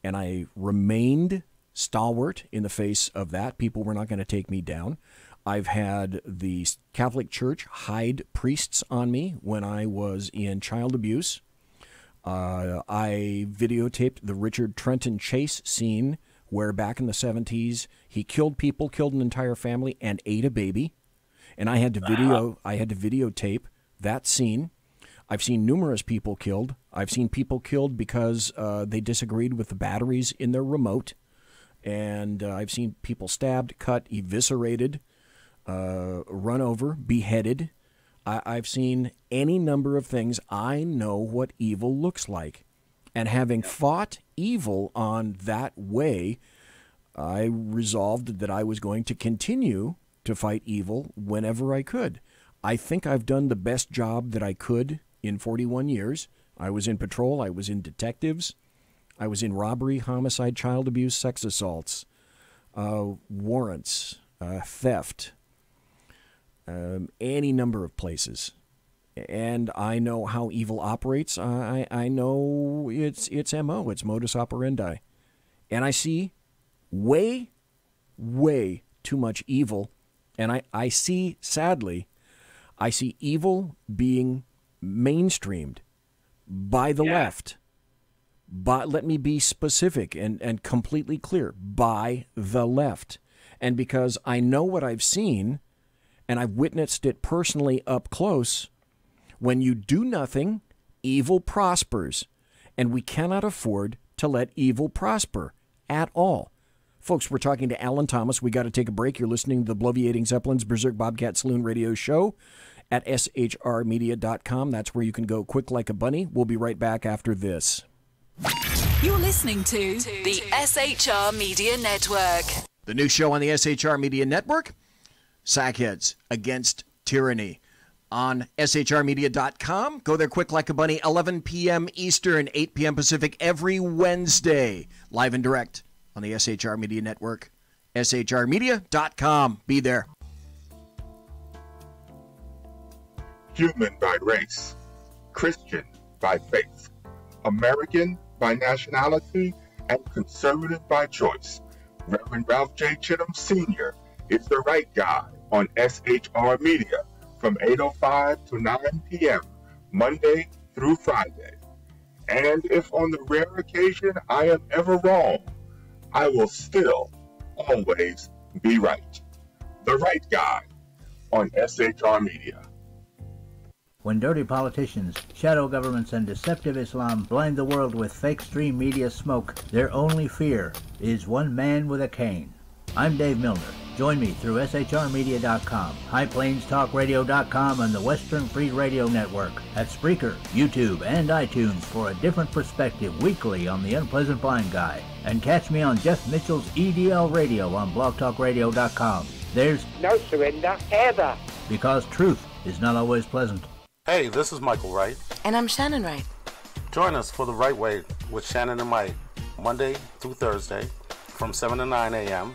And I remained stalwart in the face of that. People were not going to take me down. I've had the Catholic Church hide priests on me when I was in child abuse. I videotaped the Richard Trenton Chase scene where back in the 70s he killed people, killed an entire family, and ate a baby. And I had to videotape that scene. I've seen numerous people killed. I've seen people killed because they disagreed with the batteries in their remote. And I've seen people stabbed, cut, eviscerated, run over, beheaded. I've seen any number of things. I know what evil looks like. And having fought evil on that way, I resolved that I was going to continue to fight evil whenever I could. I think I've done the best job that I could in 41 years. I was in patrol. I was in detectives. I was in robbery, homicide, child abuse, sex assaults. warrants, theft, any number of places. And I know how evil operates. I know its MO, its modus operandi. And I see way, way too much evil. And I see, sadly, I see evil being mainstreamed by the left. But let me be specific and completely clear, by the left. And because I know what I've seen, and I've witnessed it personally up close, when you do nothing, evil prospers. And we cannot afford to let evil prosper at all. Folks, we're talking to Alan Thomas. We got to take a break. You're listening to the Bloviating Zeppelin's Berserk Bobcat Saloon radio show at shrmedia.com. That's where you can go quick like a bunny. We'll be right back after this. You're listening to the SHR Media Network. The new show on the SHR Media Network, Sackheads Against Tyranny. On shrmedia.com. Go there quick like a bunny, 11 p.m. Eastern, 8 p.m. Pacific, every Wednesday. Live and direct on the SHR Media Network. shrmedia.com. Be there. Human by race, Christian by faith, American by nationality, and conservative by choice. Reverend Ralph J. Chittum Sr. is the right guy on SHR Media from 8:05 to 9 p.m., Monday through Friday. And if on the rare occasion I am ever wrong, I will still always be right. The right guy on SHR Media. When dirty politicians, shadow governments, and deceptive Islam blind the world with fake stream media smoke, their only fear is one man with a cane. I'm Dave Milner. Join me through shrmedia.com, highplainstalkradio.com, and the Western Free Radio Network at Spreaker, YouTube, and iTunes for a different perspective weekly on the Unpleasant Blind Guy. And catch me on Jeff Mitchell's EDL Radio on blogtalkradio.com. There's no surrender ever. Because truth is not always pleasant. Hey, this is Michael Wright. And I'm Shannon Wright. Join us for The Right Way with Shannon and Mike, Monday through Thursday from 7 to 9 a.m.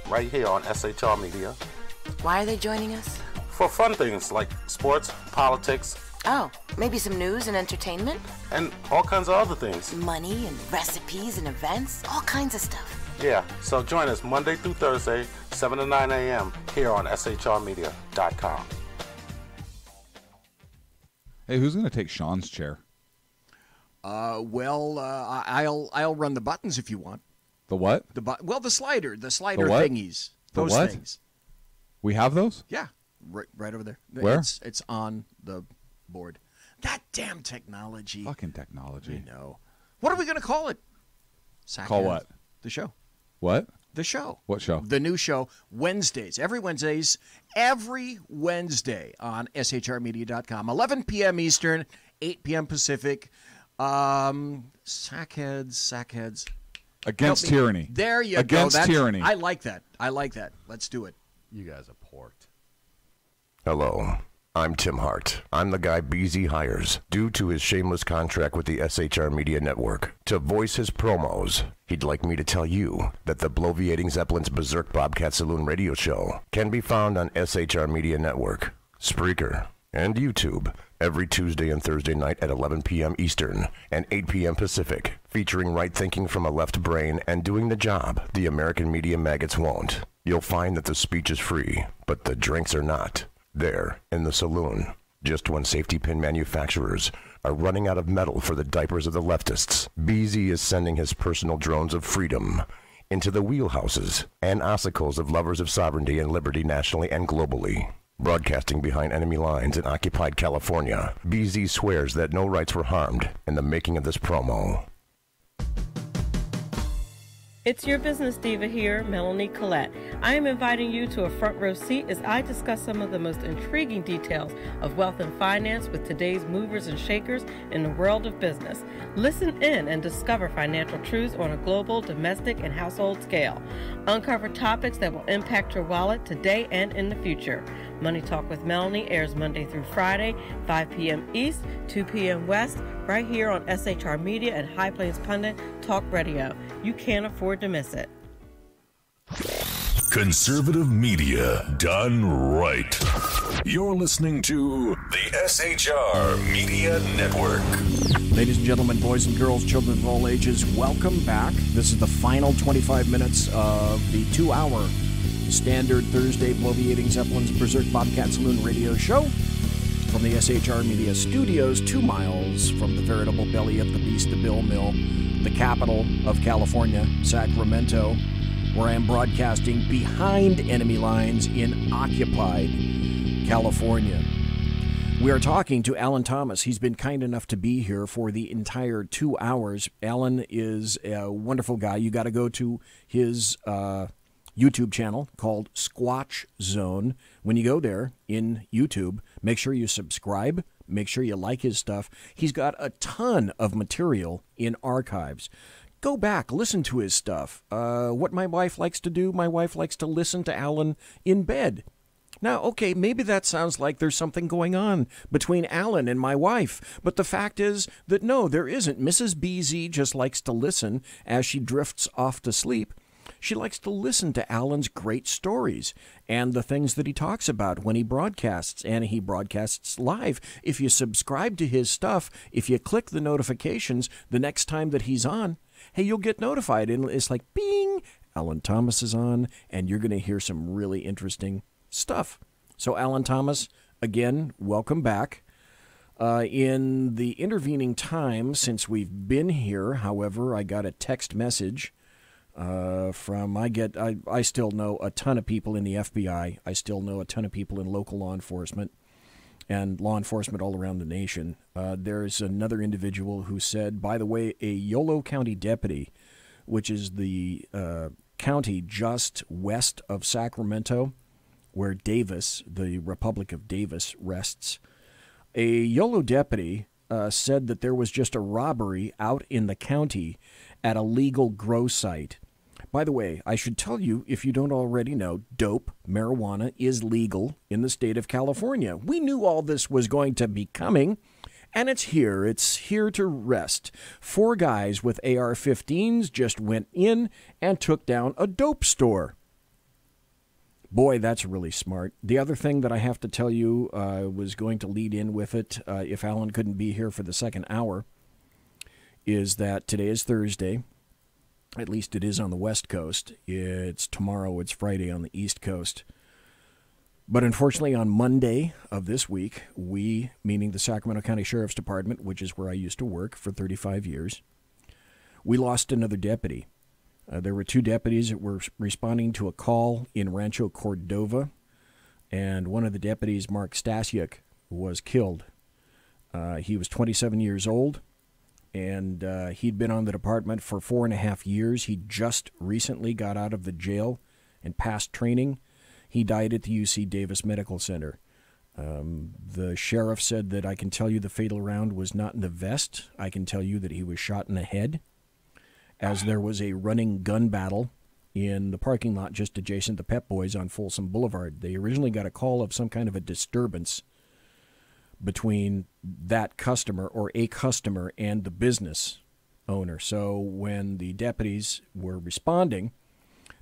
right here on SHR Media. Why are they joining us? For fun things like sports, politics. Oh, maybe some news and entertainment? And all kinds of other things. Money and recipes and events, all kinds of stuff. Yeah, so join us Monday through Thursday, 7 to 9 a.m. here on shrmedia.com. Hey, who's going to take Sean's chair? I'll run the buttons if you want. The what? The slider what? thingies. The those what? things. We have those? Yeah, right over there. Where? It's on the board. That damn technology. Fucking technology. I know. What are we going to call it? Call what? The show. What? The show. What show? The new show, Wednesdays. Every Wednesday on shrmedia.com. 11 p.m. Eastern, 8 p.m. Pacific. Sackheads. Against tyranny. There you go. Against tyranny. I like that. Let's do it. You guys are porked. Hello, I'm Tim Hart. I'm the guy BZ hires due to his shameless contract with the SHR Media Network to voice his promos. He'd like me to tell you that the Bloviating Zeppelin's Berserk Bobcat Saloon radio show can be found on SHR Media Network, Spreaker, and YouTube every Tuesday and Thursday night at 11 p.m. Eastern and 8 p.m. Pacific, featuring right thinking from a left brain and doing the job the American media maggots won't. You'll find that the speech is free, but the drinks are not. There, in the saloon, just when safety pin manufacturers are running out of metal for the diapers of the leftists, BZ is sending his personal drones of freedom into the wheelhouses and ossicles of lovers of sovereignty and liberty nationally and globally. Broadcasting behind enemy lines in occupied California, BZ swears that no rights were harmed in the making of this promo. It's your business diva here, Melanie Collette. I am inviting you to a front row seat as I discuss some of the most intriguing details of wealth and finance with today's movers and shakers in the world of business. Listen in and discover financial truths on a global, domestic, and household scale. Uncover topics that will impact your wallet today and in the future. Money Talk with Melanie airs Monday through Friday, 5 p.m. East, 2 p.m. West, right here on SHR Media and High Plains Pundit Talk Radio. You can't afford to miss it. Conservative media done right. You're listening to the SHR Media Network. Ladies and gentlemen, boys and girls, children of all ages, welcome back. This is the final 25 minutes of the 2-hour standard Thursday Bloviating Zeppelin's Berserk Bobcat Saloon radio show from the SHR Media Studios, 2 miles from the veritable belly of the Beast, the Bill Mill, the capital of California, Sacramento, where I am broadcasting behind enemy lines in occupied California. We are talking to Alan Thomas. He's been kind enough to be here for the entire 2 hours. Alan is a wonderful guy. You got to go to his YouTube channel called Squatch Zone. When you go there in YouTube, make sure you subscribe. Make sure you like his stuff. He's got a ton of material in archives. Go back, listen to his stuff. What my wife likes to do, my wife likes to listen to Alan in bed. Now, okay, maybe that sounds like there's something going on between Alan and my wife, but the fact is that no, there isn't. Mrs. BZ just likes to listen as she drifts off to sleep. She likes to listen to Alan's great stories and the things that he talks about when he broadcasts, and he broadcasts live. If you subscribe to his stuff, if you click the notifications the next time that he's on, hey, you'll get notified, and it's like, bing, Alan Thomas is on, and you're going to hear some really interesting stuff. So, Alan Thomas, again, welcome back. In the intervening time since we've been here, however, I got a text message from, I still know a ton of people in the FBI. I still know a ton of people in local law enforcement and law enforcement all around the nation. There's another individual who said, by the way, a Yolo County deputy, which is the county just west of Sacramento, where Davis, the Republic of Davis, rests. A Yolo deputy said that there was just a robbery out in the county at a legal grow site. By the way, I should tell you, if you don't already know, dope, marijuana, is legal in the state of California. We knew all this was going to be coming, and it's here. It's here to rest. 4 guys with AR-15s just went in and took down a dope store. Boy, that's really smart. The other thing that I have to tell you was going to lead in with it, if Alan couldn't be here for the second hour, is that today is Thursday. At least it is on the West Coast. It's tomorrow, it's Friday on the East Coast. But unfortunately, on Monday of this week, we, meaning the Sacramento County Sheriff's Department, which is where I used to work for 35 years, we lost another deputy. There were 2 deputies that were responding to a call in Rancho Cordova, and one of the deputies, Mark Stasiuk, was killed. He was 27 years old, and he'd been on the department for 4.5 years. He just recently got out of the jail and passed training. He died at the UC Davis Medical Center. The sheriff said that I can tell you the fatal round was not in the vest. I can tell you that he was shot in the head, as there was a running gun battle in the parking lot just adjacent to Pep Boys on Folsom Boulevard. They originally got a call of some kind of a disturbance between that customer or a customer and the business owner. So when the deputies were responding,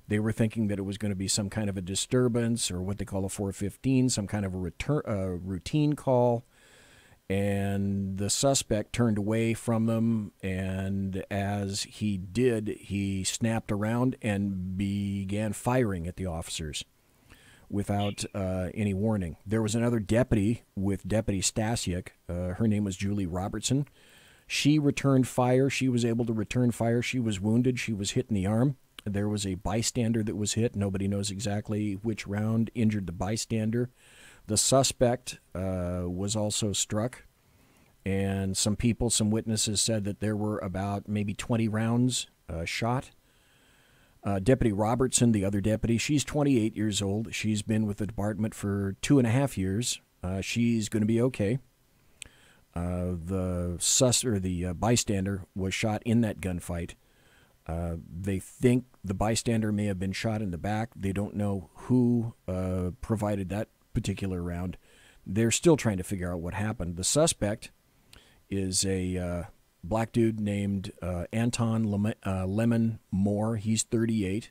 they were thinking that it was going to be some kind of a disturbance or what they call a 415, some kind of a routine call. And the suspect turned away from them, and as he did, he snapped around and began firing at the officers without any warning. There was another deputy with Deputy Stasiuk. Her name was Julie Robertson. She returned fire. She was able to return fire. She was wounded. She was hit in the arm. There was a bystander that was hit. Nobody knows exactly which round injured the bystander. The suspect was also struck, and some witnesses said that there were about maybe 20 rounds shot. Deputy Robertson, the other deputy, she's 28 years old. She's been with the department for 2.5 years. She's going to be okay. The bystander was shot in that gunfight. They think the bystander may have been shot in the back. They don't know who provided that particular round. They're still trying to figure out what happened. The suspect is a black dude named Anton Lemon Moore. He's 38.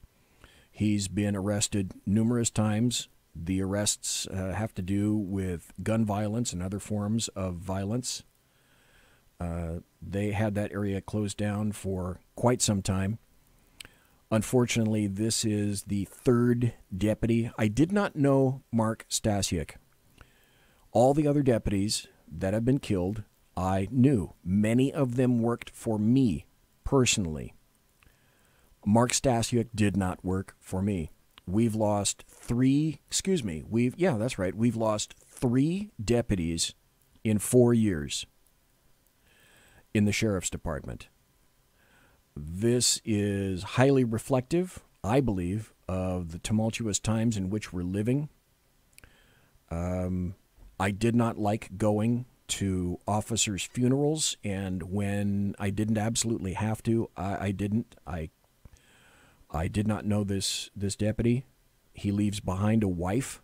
He's been arrested numerous times. The arrests have to do with gun violence and other forms of violence. They had that area closed down for quite some time. Unfortunately, this is the third deputy. I did not know Mark Stasiuk. All the other deputies that have been killed, I knew. Many of them worked for me personally. Mark Stasiuk did not work for me. We've lost We've lost 3 deputies in 4 years in the sheriff's department. This is highly reflective, I believe, of the tumultuous times in which we're living. I did not like going to officers' funerals, and when I didn't absolutely have to, I didn't. I did not know this deputy. He leaves behind a wife.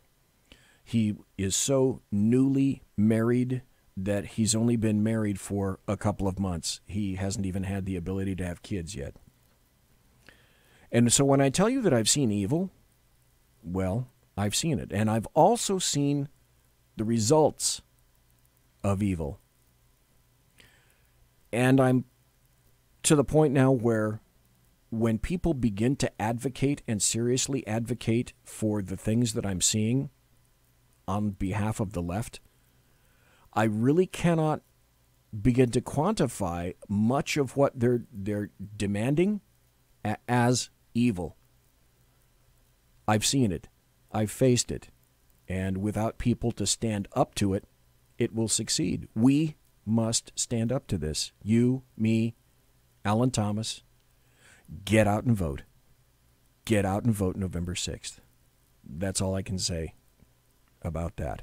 He is so newly married that he's only been married for a couple of months. He hasn't even had the ability to have kids yet. And so when I tell you that I've seen evil, well, I've seen it. And I've also seen the results of evil. And I'm to the point now where when people begin to advocate and seriously advocate for the things that I'm seeing on behalf of the left, I really cannot begin to quantify much of what they're demanding as evil. I've seen it. I've faced it. And without people to stand up to it, it will succeed. We must stand up to this. You, me, Alan Thomas. Get out and vote. Get out and vote November 6th. That's all I can say about that.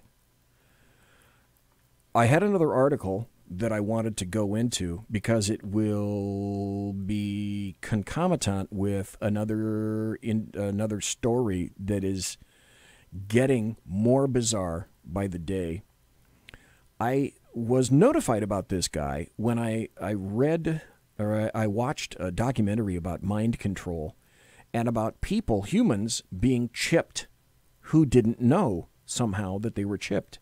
I had another article that I wanted to go into because it will be concomitant with another story that is getting more bizarre by the day. I was notified about this guy when I watched a documentary about mind control and about people, humans, being chipped who didn't know somehow that they were chipped.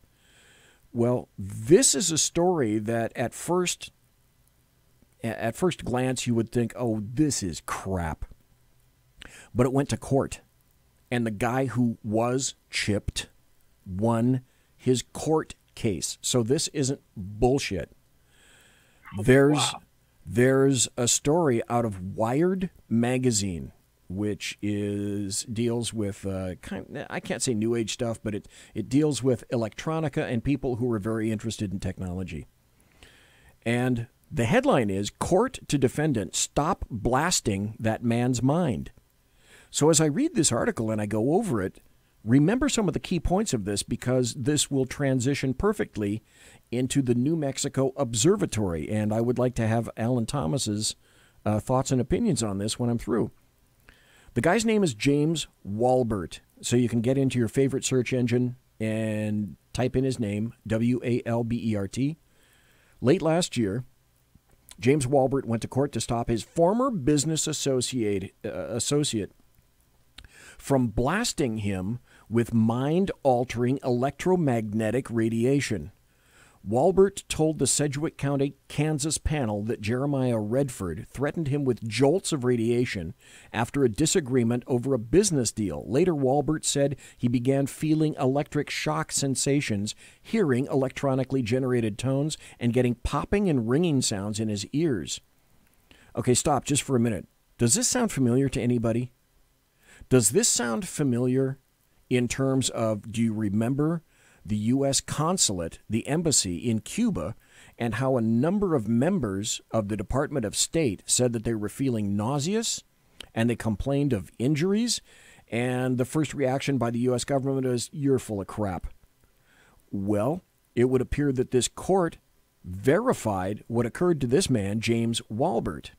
Well, this is a story that at first glance you would think, oh, this is crap. But it went to court, and the guy who was chipped won his court case. So this isn't bullshit. There's a story out of Wired magazine, which deals with I can't say new age stuff, but it deals with electronica and people who are very interested in technology. And the headline is, "Court to Defendant, Stop Blasting That Man's Mind." So as I read this article and I go over it, remember some of the key points of this, because this will transition perfectly into the New Mexico Observatory. And I would like to have Alan Thomas's thoughts and opinions on this when I'm through. The guy's name is James Walbert. So you can get into your favorite search engine and type in his name, Walbert. Late last year, James Walbert went to court to stop his former business associate from blasting him with mind-altering electromagnetic radiation. Walbert told the Sedgwick County, Kansas panel that Jeremiah Redford threatened him with jolts of radiation after a disagreement over a business deal. Later, Walbert said he began feeling electric shock sensations, hearing electronically generated tones, and getting popping and ringing sounds in his ears. Okay, stop just for a minute. Does this sound familiar to anybody? Does this sound familiar in terms of, do you remember the U.S. consulate, the embassy in Cuba, and how a number of members of the Department of State said that they were feeling nauseous and they complained of injuries, and the first reaction by the U.S. government is, "You're full of crap." Well, it would appear that this court verified what occurred to this man, James Walbert.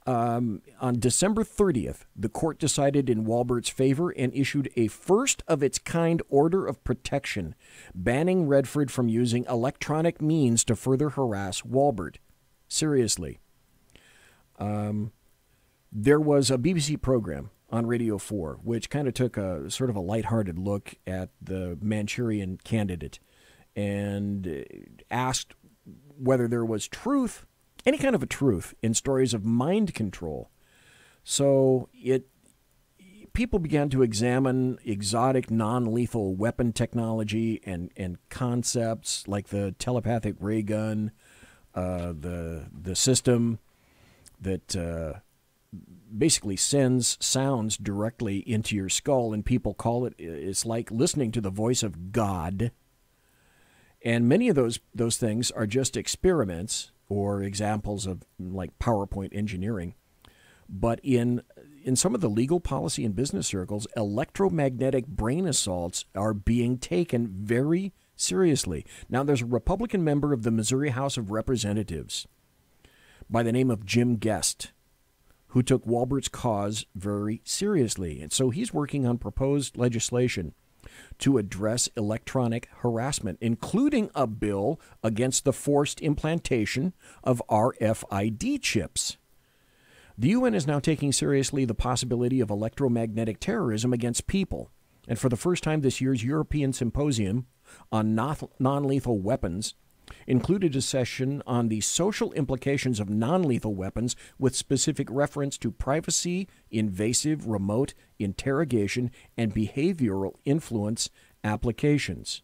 On December 30th, the court decided in Walbert's favor and issued a first-of-its-kind order of protection, banning Redford from using electronic means to further harass Walbert. Seriously. There was a BBC program on Radio 4, which kind of took a sort of a lighthearted look at the Manchurian Candidate and asked whether there was truth, any kind of a truth, in stories of mind control. So people began to examine exotic non-lethal weapon technology and concepts like the telepathic ray gun, the system that basically sends sounds directly into your skull, and people call it's like listening to the voice of God. And many of those things are just experiments or examples of like PowerPoint engineering. But in some of the legal, policy, and business circles, electromagnetic brain assaults are being taken very seriously. Now, there's a Republican member of the Missouri House of Representatives by the name of Jim Guest who took Walbert's cause very seriously. And so he's working on proposed legislation to address electronic harassment, including a bill against the forced implantation of RFID chips. The UN is now taking seriously the possibility of electromagnetic terrorism against people. And for the first time, this year's European Symposium on Non-Lethal Weapons included a session on the social implications of non-lethal weapons with specific reference to privacy, invasive remote interrogation, and behavioral influence applications.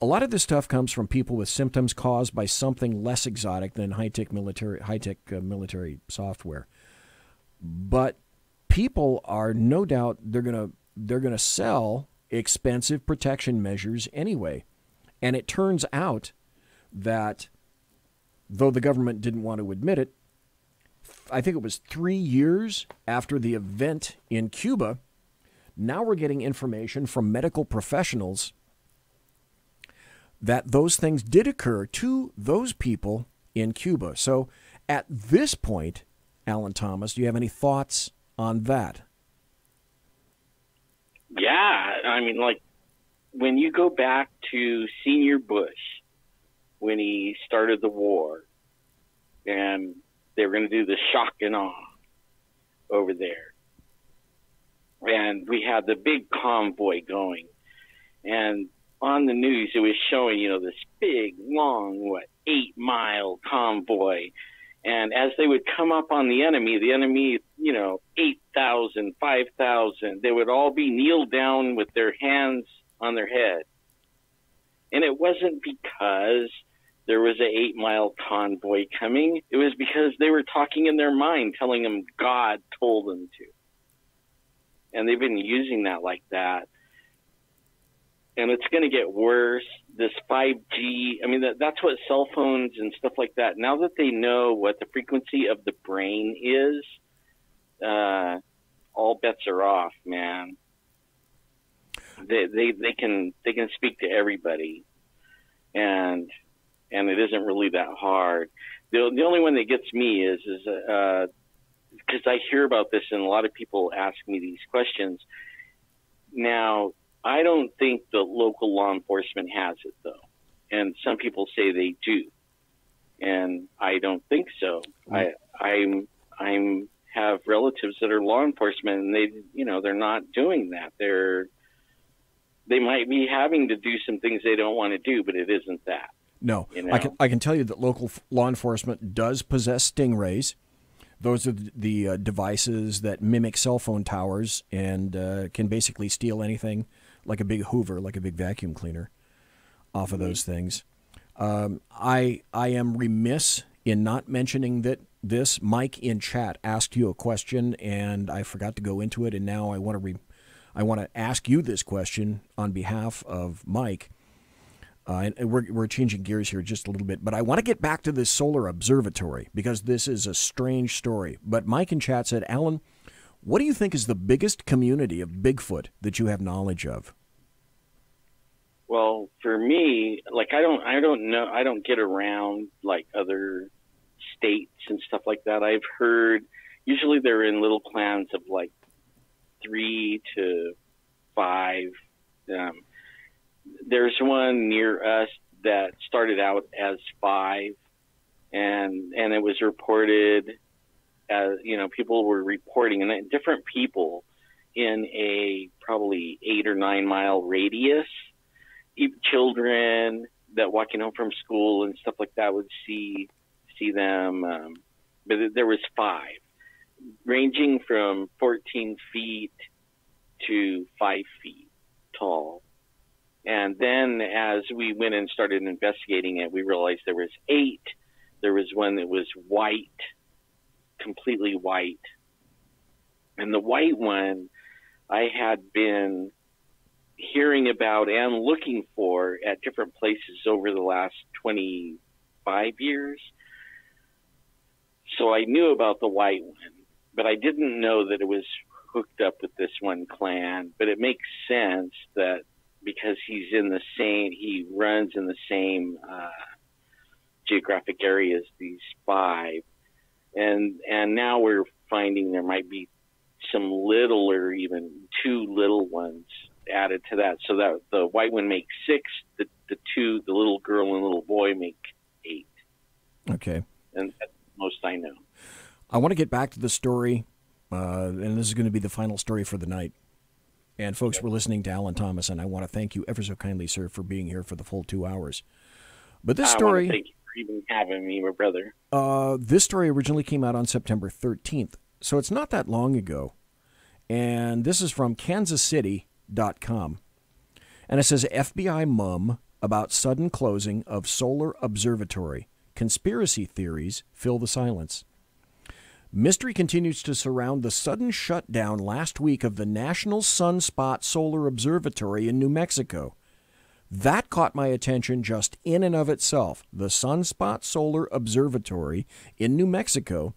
A lot of this stuff comes from people with symptoms caused by something less exotic than high-tech military software. But people are no doubt they're gonna sell expensive protection measures anyway. And it turns out that, though the government didn't want to admit it, I think it was 3 years after the event in Cuba, now we're getting information from medical professionals that those things did occur to those people in Cuba. So at this point, Alan Thomas, do you have any thoughts on that? Yeah, I mean, like, when you go back to Senior Bush, when he started the war, and they were going to do the shock and awe over there, and we had the big convoy going, and on the news it was showing, this big, long, 8-mile convoy, and as they would come up on the enemy, 8,000, 5,000, they would all be kneeled down with their hands on their head. And it wasn't because there was an 8-mile convoy coming. It was because they were talking in their mind, telling them God told them to. And they've been using that like that. And it's going to get worse. This 5G, I mean, that's what cell phones and stuff like that, now that they know what the frequency of the brain is, all bets are off, man. They can speak to everybody, and it isn't really that hard. The only one that gets me is because I hear about this and a lot of people ask me these questions. Now, I don't think the local law enforcement has it though, and some people say they do, and I don't think so. I have relatives that are law enforcement, and they're not doing that. They might be having to do some things they don't want to do, but it isn't that. No, I can tell you that local law enforcement does possess stingrays. Those are the devices that mimic cell phone towers and can basically steal anything, like a big Hoover, like a big vacuum cleaner, off of those things. I am remiss in not mentioning that this. Mike in chat asked you a question, and I forgot to go into it, and now I want to ask you this question on behalf of Mike. And we're changing gears here just a little bit, but I want to get back to this solar observatory because this is a strange story. But Mike in chat said, Alan, what do you think is the biggest community of Bigfoot that you have knowledge of? Well, for me, like I don't know, I don't get around like other states and stuff like that. I've heard usually they're in little clans of like 3 to 5. There's one near us that started out as 5, and it was reported people were reporting, and different people in a probably 8 or 9 mile radius, children that walking home from school and stuff like that would see them. But there was 5, ranging from 14 feet to 5 feet tall. And then as we went and started investigating it, we realized there was 8. There was one that was white, completely white. And the white one I had been hearing about and looking for at different places over the last 25 years. So I knew about the white one, but I didn't know that it was hooked up with this one clan. But it makes sense that because he runs in the same geographic area as these 5. And now we're finding there might be some little or even 2 little ones added to that. So that the white one makes 6, the 2, the little girl and little boy make 8. Okay. And that's the most I know. I want to get back to the story, and this is going to be the final story for the night. And folks, we're listening to Alan Thomas, and I want to thank you ever so kindly, sir, for being here for the full 2 hours. But this story... I want to thank you for even having me, my brother. This story originally came out on September 13th, so it's not that long ago. And this is from kansascity.com. And it says, FBI mum about sudden closing of solar observatory. Conspiracy theories fill the silence. Mystery continues to surround the sudden shutdown last week of the National Sunspot Solar Observatory in New Mexico. That caught my attention just in and of itself. The Sunspot Solar Observatory in New Mexico,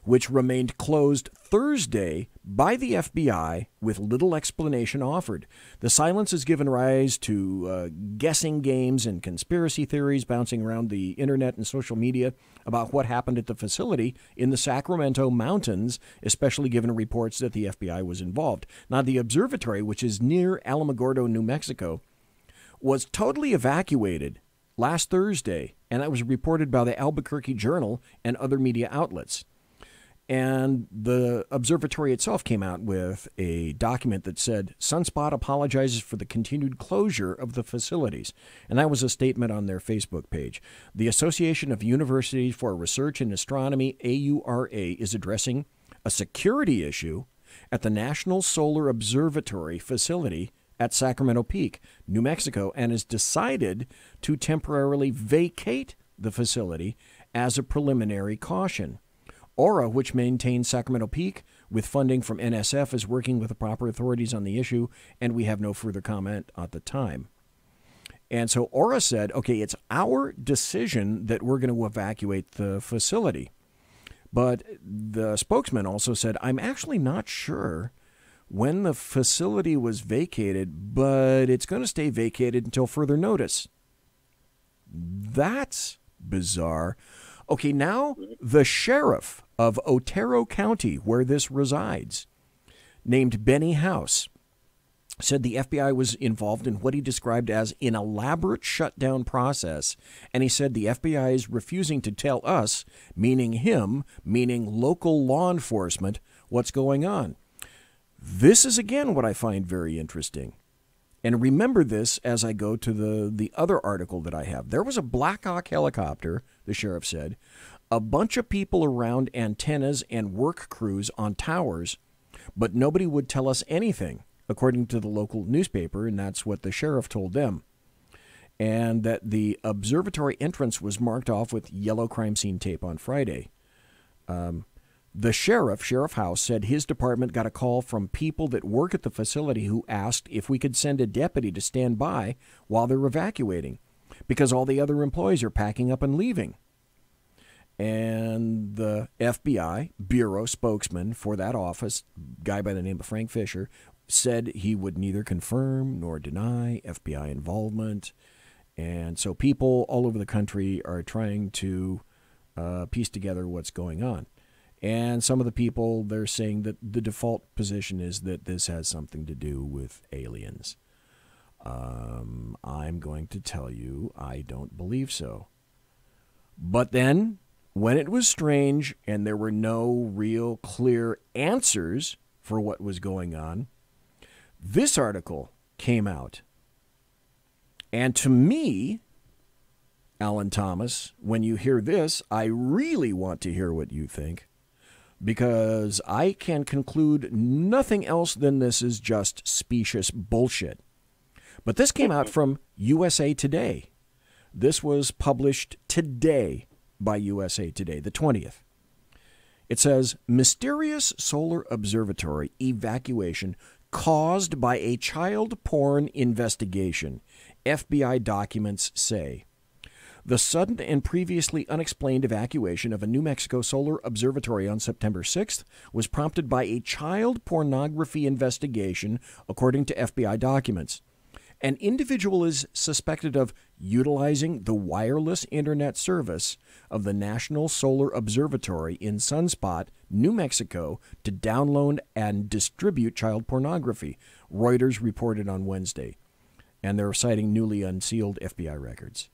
which remained closed Thursday by the FBI with little explanation offered. The silence has given rise to guessing games and conspiracy theories bouncing around the internet and social media about what happened at the facility in the Sacramento Mountains, especially given reports that the FBI was involved. Now, the observatory, which is near Alamogordo, New Mexico, was totally evacuated last Thursday, and that was reported by the Albuquerque Journal and other media outlets. And the observatory itself came out with a document that said, Sunspot apologizes for the continued closure of the facilities. And that was a statement on their Facebook page. The Association of Universities for Research in Astronomy, AURA, is addressing a security issue at the National Solar Observatory facility at Sacramento Peak, New Mexico, and has decided to temporarily vacate the facility as a preliminary caution. Aura, which maintains Sacramento Peak with funding from NSF, is working with the proper authorities on the issue, and we have no further comment at the time. And so Aura said, okay, it's our decision that we're going to evacuate the facility. But the spokesman also said, I'm actually not sure when the facility was vacated, but it's going to stay vacated until further notice. That's bizarre. Okay, now the sheriff of Otero County, where this resides, named Benny House, said the FBI was involved in what he described as an elaborate shutdown process, and he said the FBI is refusing to tell us, meaning him, meaning local law enforcement, what's going on. This is, again, what I find very interesting. And remember this as I go to the other article that I have. There was a Black Hawk helicopter, the sheriff said, a bunch of people around antennas and work crews on towers, but nobody would tell us anything, according to the local newspaper, and that's what the sheriff told them. And that the observatory entrance was marked off with yellow crime scene tape on Friday. The sheriff, Sheriff House, said his department got a call from people that work at the facility who asked if we could send a deputy to stand by while they're evacuating, because all the other employees are packing up and leaving. And the FBI bureau spokesman for that office, a guy by the name of Frank Fisher, said he would neither confirm nor deny FBI involvement. And so people all over the country are trying to piece together what's going on. And some of the people, they're saying that the default position is that this has something to do with aliens. I'm going to tell you I don't believe so. But then when it was strange and there were no real clear answers for what was going on, this article came out. And to me, Alan Thomas, when you hear this, I really want to hear what you think, because I can conclude nothing else than this is just specious bullshit. But this came out from USA Today. This was published today by USA Today, the 20th. It says, mysterious solar observatory evacuation caused by a child porn investigation, FBI documents say. The sudden and previously unexplained evacuation of a New Mexico solar observatory on September 6th was prompted by a child pornography investigation, according to FBI documents. An individual is suspected of utilizing the wireless internet service of the National Solar Observatory in Sunspot, New Mexico, to download and distribute child pornography, Reuters reported on Wednesday. And they're citing newly unsealed FBI records.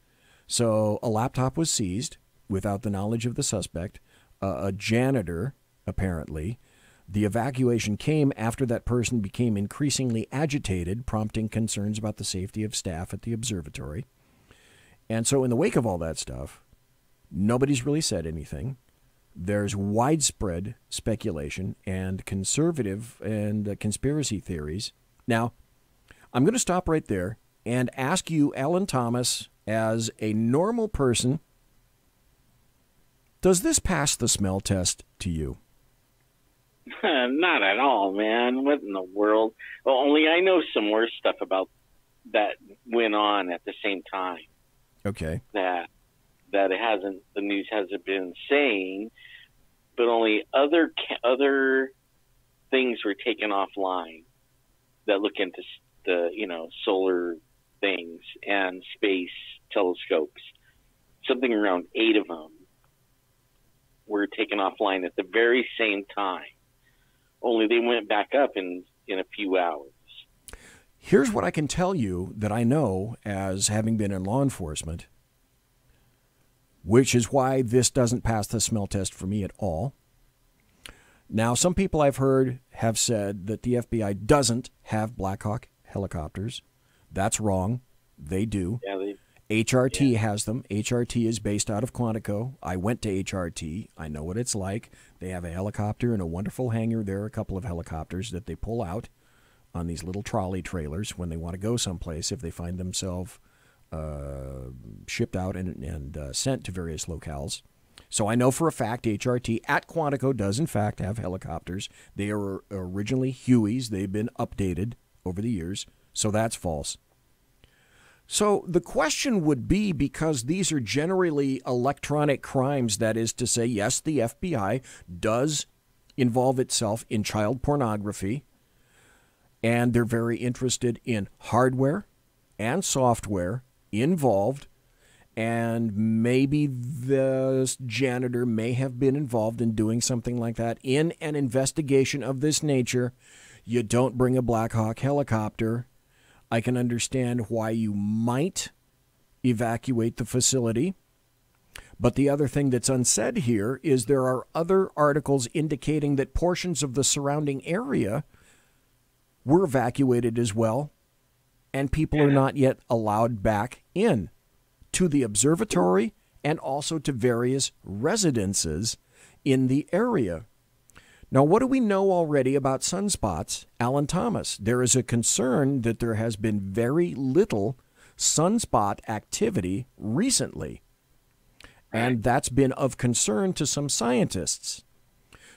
So a laptop was seized without the knowledge of the suspect, a janitor, apparently. The evacuation came after that person became increasingly agitated, prompting concerns about the safety of staff at the observatory. And so in the wake of all that stuff, nobody's really said anything. There's widespread speculation and conservative and conspiracy theories. Now, I'm going to stop right there and ask you, Alan Thomas, as a normal person, does this pass the smell test to you? Not at all, man. What in the world? Well, only I know some more stuff about that went on at the same time. Okay. That it hasn't, the news hasn't been saying, but only other things were taken offline that look into the solar things and space telescopes. Something around 8 of them were taken offline at the very same time. Only they went back up in a few hours. Here's what I can tell you that I know as having been in law enforcement, which is why this doesn't pass the smell test for me at all. Now, some people I've heard have said that the FBI doesn't have Black Hawk helicopters. That's wrong. They do. Yeah, HRT has them. HRT is based out of Quantico. I went to HRT. I know what it's like. They have a helicopter and a wonderful hangar. There are a couple of helicopters that they pull out on these little trolley trailers when they want to go someplace if they find themselves shipped out and sent to various locales. So I know for a fact HRT at Quantico does in fact have helicopters. They are originally Hueys. They've been updated over the years, so that's false. So the question would be, because these are generally electronic crimes, that is to say, yes, the FBI does involve itself in child pornography, and they're very interested in hardware and software involved, and maybe the janitor may have been involved in doing something like that. In an investigation of this nature, you don't bring a Black Hawk helicopter. I can understand why you might evacuate the facility. But the other thing that's unsaid here is there are other articles indicating that portions of the surrounding area were evacuated as well, and people are not yet allowed back in to the observatory and also to various residences in the area. Now, what do we know already about sunspots, Alan Thomas? There is a concern that there has been very little sunspot activity recently, and that's been of concern to some scientists.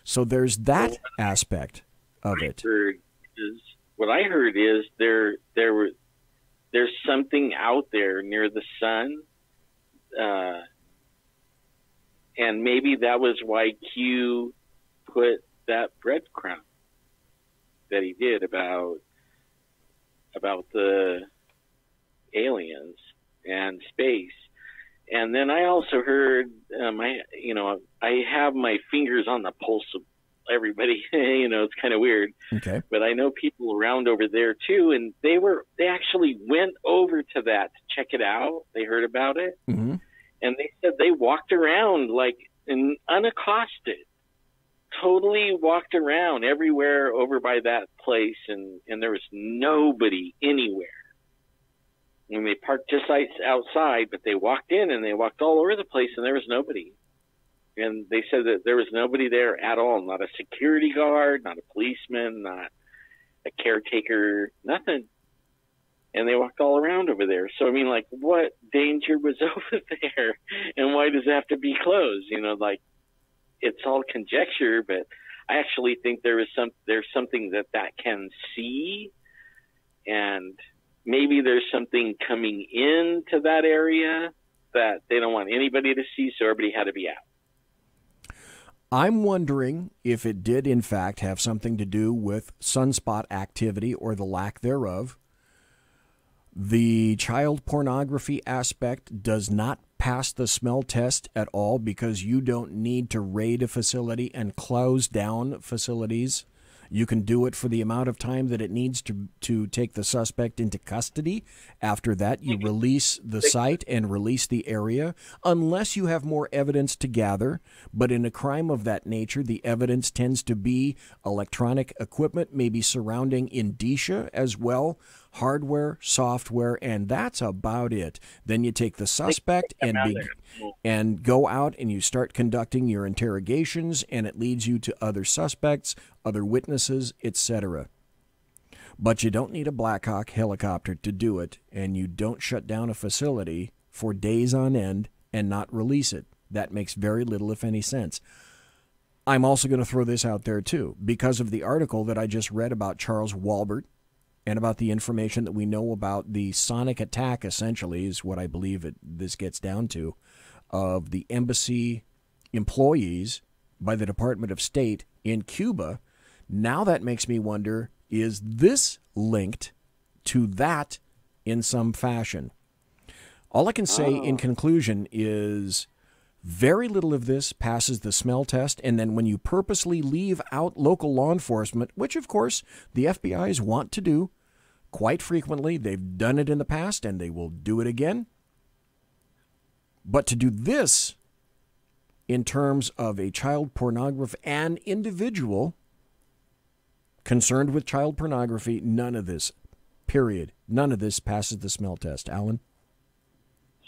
So there's that aspect of it. What I heard is there's something out there near the sun, and maybe that was why Q put that breadcrumb that he did about the aliens and space. And then I also heard, I have my fingers on the pulse of everybody. It's kind of weird. Okay. But I know people around over there too, and they actually went over to that to check it out. They heard about it, mm-hmm. and they said they walked around like and unaccosted. Totally walked around everywhere over by that place, and there was nobody anywhere. When they parked just outside, but they walked in and they walked all over the place, and there was nobody. And they said that there was nobody there at all, not a security guard, not a policeman, not a caretaker, nothing. And they walked all around over there. So, I mean, like, what danger was over there? And why does it have to be closed? You know, like, it's all conjecture, but I actually think there's something that can see, and maybe there's something coming into that area that they don't want anybody to see, so everybody had to be out. I'm wondering if it did, in fact, have something to do with sunspot activity or the lack thereof. The child pornography aspect does not pass the smell test at all because you don't need to raid a facility and close down facilities. You can do it for the amount of time that it needs to take the suspect into custody. After that, you release the site and release the area, unless you have more evidence to gather. But in a crime of that nature, the evidence tends to be electronic equipment, maybe surrounding indicia as well, hardware, software, and that's about it. Then you take the suspect and go out and you start conducting your interrogations, and it leads you to other suspects, other witnesses, etc. But you don't need a Black Hawk helicopter to do it, and you don't shut down a facility for days on end and not release it. That makes very little, if any, sense. I'm also going to throw this out there, too, because of the article that I just read about Charles Walbert and about the information that we know about the sonic attack, essentially, is what I believe this gets down to, of the embassy employees by the Department of State in Cuba. Now that makes me wonder, is this linked to that in some fashion? All I can say in conclusion is very little of this passes the smell test, and then when you purposely leave out local law enforcement, which of course the FBI's want to do quite frequently, they've done it in the past and they will do it again. But to do this in terms of a child pornography, an individual concerned with child pornography, none of this, period. None of this passes the smell test. Alan?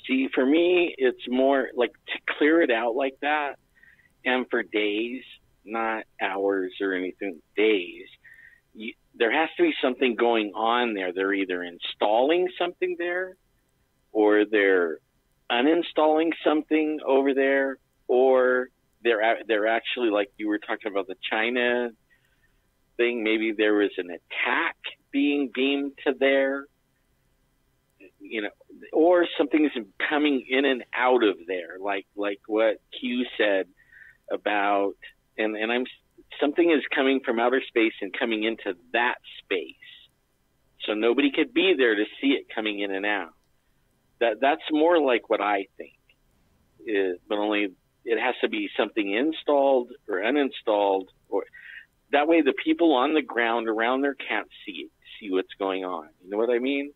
See, for me, it's more like to clear it out like that, and for days, not hours or anything, days. There has to be something going on there. They're either installing something there, or they're uninstalling something over there, or they're actually, like you were talking about the China thing, maybe there was an attack being beamed to there, you know, or something is coming in and out of there, like what Q said about, and something is coming from outer space and coming into that space, so nobody could be there to see it coming in and out. That's more like what I think, but only it has to be something installed or uninstalled, or that way the people on the ground around there can't see what's going on. You know what I mean?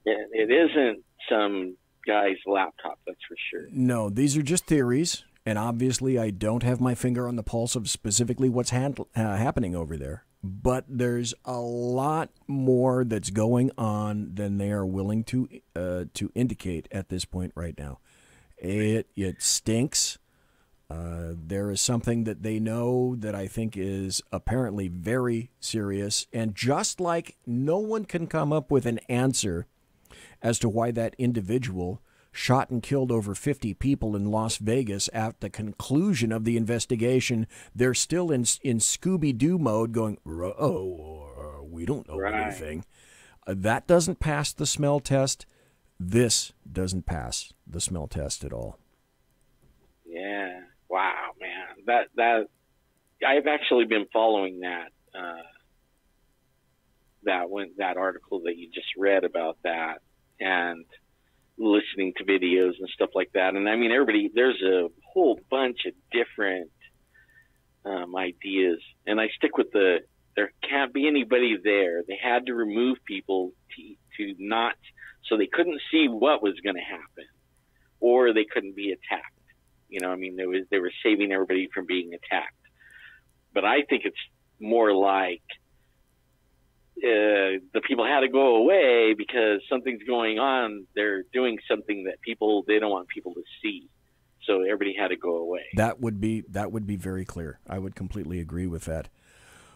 It isn't some guy's laptop, that's for sure. No, these are just theories, and obviously I don't have my finger on the pulse of specifically what's happening over there. But there's a lot more that's going on than they are willing to indicate at this point right now. It stinks. There is something that they know that I think is apparently very serious. And just like no one can come up with an answer as to why that individual shot and killed over 50 people in Las Vegas at the conclusion of the investigation, they're still in Scooby-Doo mode going, oh, we don't know anything. That doesn't pass the smell test. This doesn't pass the smell test at all. Yeah. Wow, man. That I've actually been following that article that you just read about that, and listening to videos and stuff like that. And I mean, there's a whole bunch of different ideas, and I stick with there can't be anybody there. They had to remove people to so they couldn't see what was going to happen, or they couldn't be attacked. I mean, they were saving everybody from being attacked. But I think it's more like the people had to go away because something's going on. They're doing something that they don't want people to see. So everybody had to go away. That would be very clear. I would completely agree with that.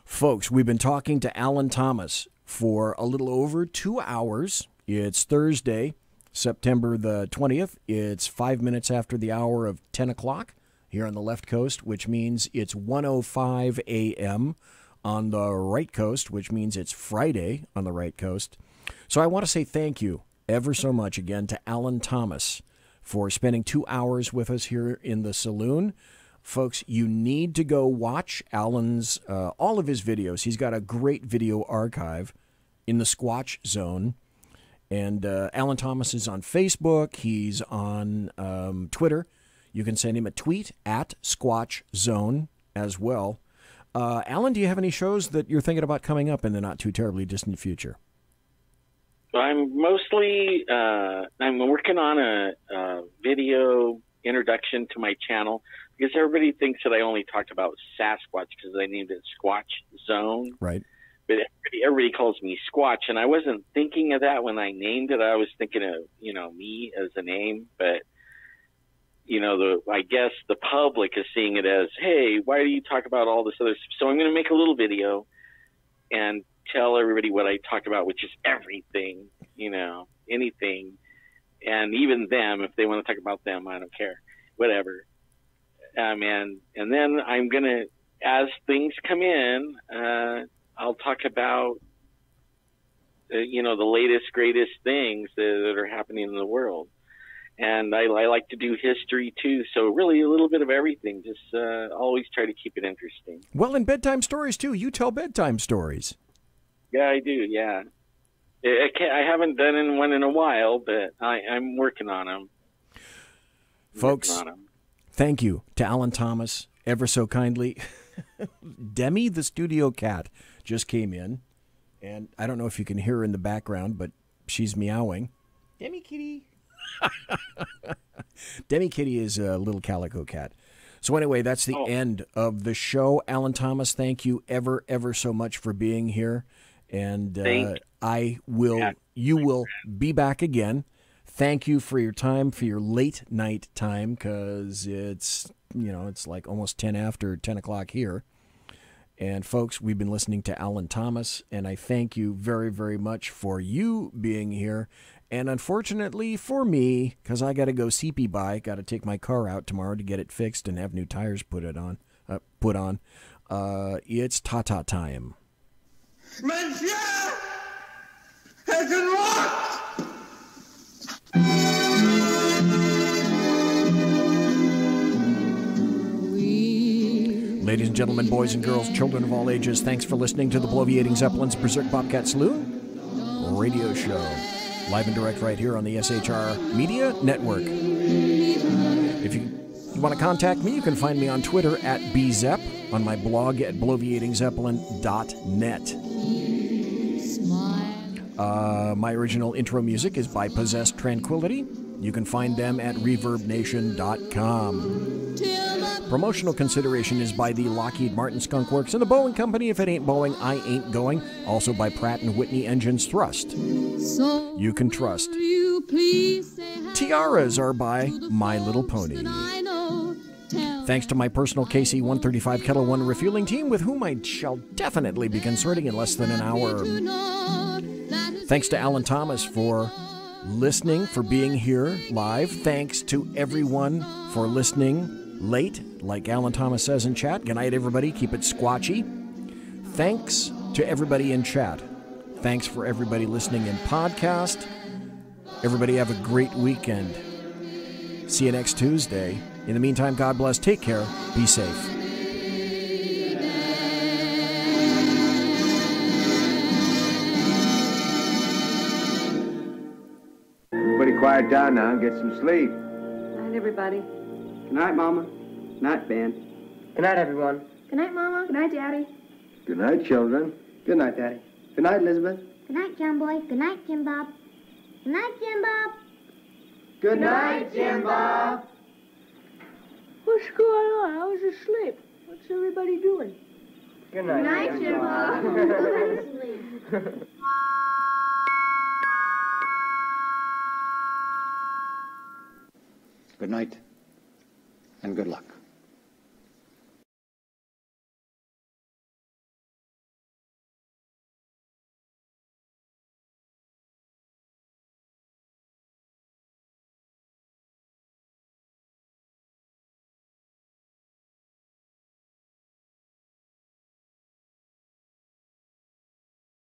Folks, we've been talking to Alan Thomas for a little over 2 hours. It's Thursday, September the 20th. It's 5 minutes after the hour of 10 o'clock here on the left coast, which means it's 1:05 a.m. on the right coast, which means it's Friday on the right coast. So I want to say thank you ever so much again to Alan Thomas for spending 2 hours with us here in the saloon. Folks, you need to go watch Alan's, all of his videos. He's got a great video archive in the Squatch Zone. And Alan Thomas is on Facebook. He's on Twitter. You can send him a tweet at Squatch Zone as well. Alan, do you have any shows that you're thinking about coming up in the not too terribly distant future? I'm mostly, I'm working on a video introduction to my channel, because everybody thinks that I only talked about Sasquatch because I named it Squatch Zone. Right. But everybody calls me Squatch, and I wasn't thinking of that when I named it. I was thinking of, me as a name, but, I guess the public is seeing it as, hey, why do you talk about all this other stuff? So I'm going to make a little video and tell everybody what I talked about, which is everything, anything. And even them, if they want to talk about them, I don't care, whatever. And then I'm going to, as things come in, I'll talk about, the latest, greatest things that are happening in the world. And I like to do history too. So really a little bit of everything, just always try to keep it interesting. Well, and bedtime stories too. You tell bedtime stories. Yeah, I do. Yeah. I haven't done one in a while, but I'm working on them. Folks, thank you to Alan Thomas ever so kindly. Demi, the studio cat, just came in, and I don't know if you can hear her in the background, but she's meowing. Demi kitty. Demi kitty is a little calico cat. So anyway, that's the end of the show. Alan Thomas, thank you ever so much for being here. And you will be back again. Thank you for your time, for your late night time, because it's like almost 10 after 10 o'clock here. And folks, we've been listening to Alan Thomas, and I thank you very much for you being here. And unfortunately for me, because I got to go CP by, got to take my car out tomorrow to get it fixed and have new tires put on. It's ta-ta time. Monsieur has unlocked! Ladies and gentlemen, boys and girls, children of all ages, thanks for listening to the Bloviating Zeppelins Berserk Bobcat Saloon radio show. Live and direct right here on the SHR Media Network. If you want to contact me, you can find me on Twitter at bzepp, on my blog at bloviatingzeppelin.net. My original intro music is by Possessed Tranquility. You can find them at reverbnation.com. Promotional consideration is by the Lockheed Martin Skunk Works and the Boeing Company. If it ain't Boeing, I ain't going. Also by Pratt & Whitney Engines Thrust. You can trust. Tiaras are by My Little Pony. Thanks to my personal KC-135 Kettle One refueling team, with whom I shall definitely be consorting in less than an hour. Thanks to Alan Thomas for listening, for being here live. Thanks to everyone for listening late, like Alan Thomas says in chat. Good night, everybody. Keep it squatchy. Thanks to everybody in chat. Thanks for everybody listening in podcast. Everybody have a great weekend. See you next Tuesday. In the meantime, God bless. Take care. Be safe. Everybody quiet down now and get some sleep. Good night, everybody. Good night, Mama. Good night, Ben. Good night, everyone. Good night, Mama. Good night, Daddy. Good night, children. Good night, Daddy. Good night, Elizabeth. Good night, John Boy. Good night, Jim Bob. Good night, Jim Bob. Good night, Jim Bob. What's going on? I was asleep. What's everybody doing? Good night. Good night, Jim Bob. Go to sleep. Good night, and good luck.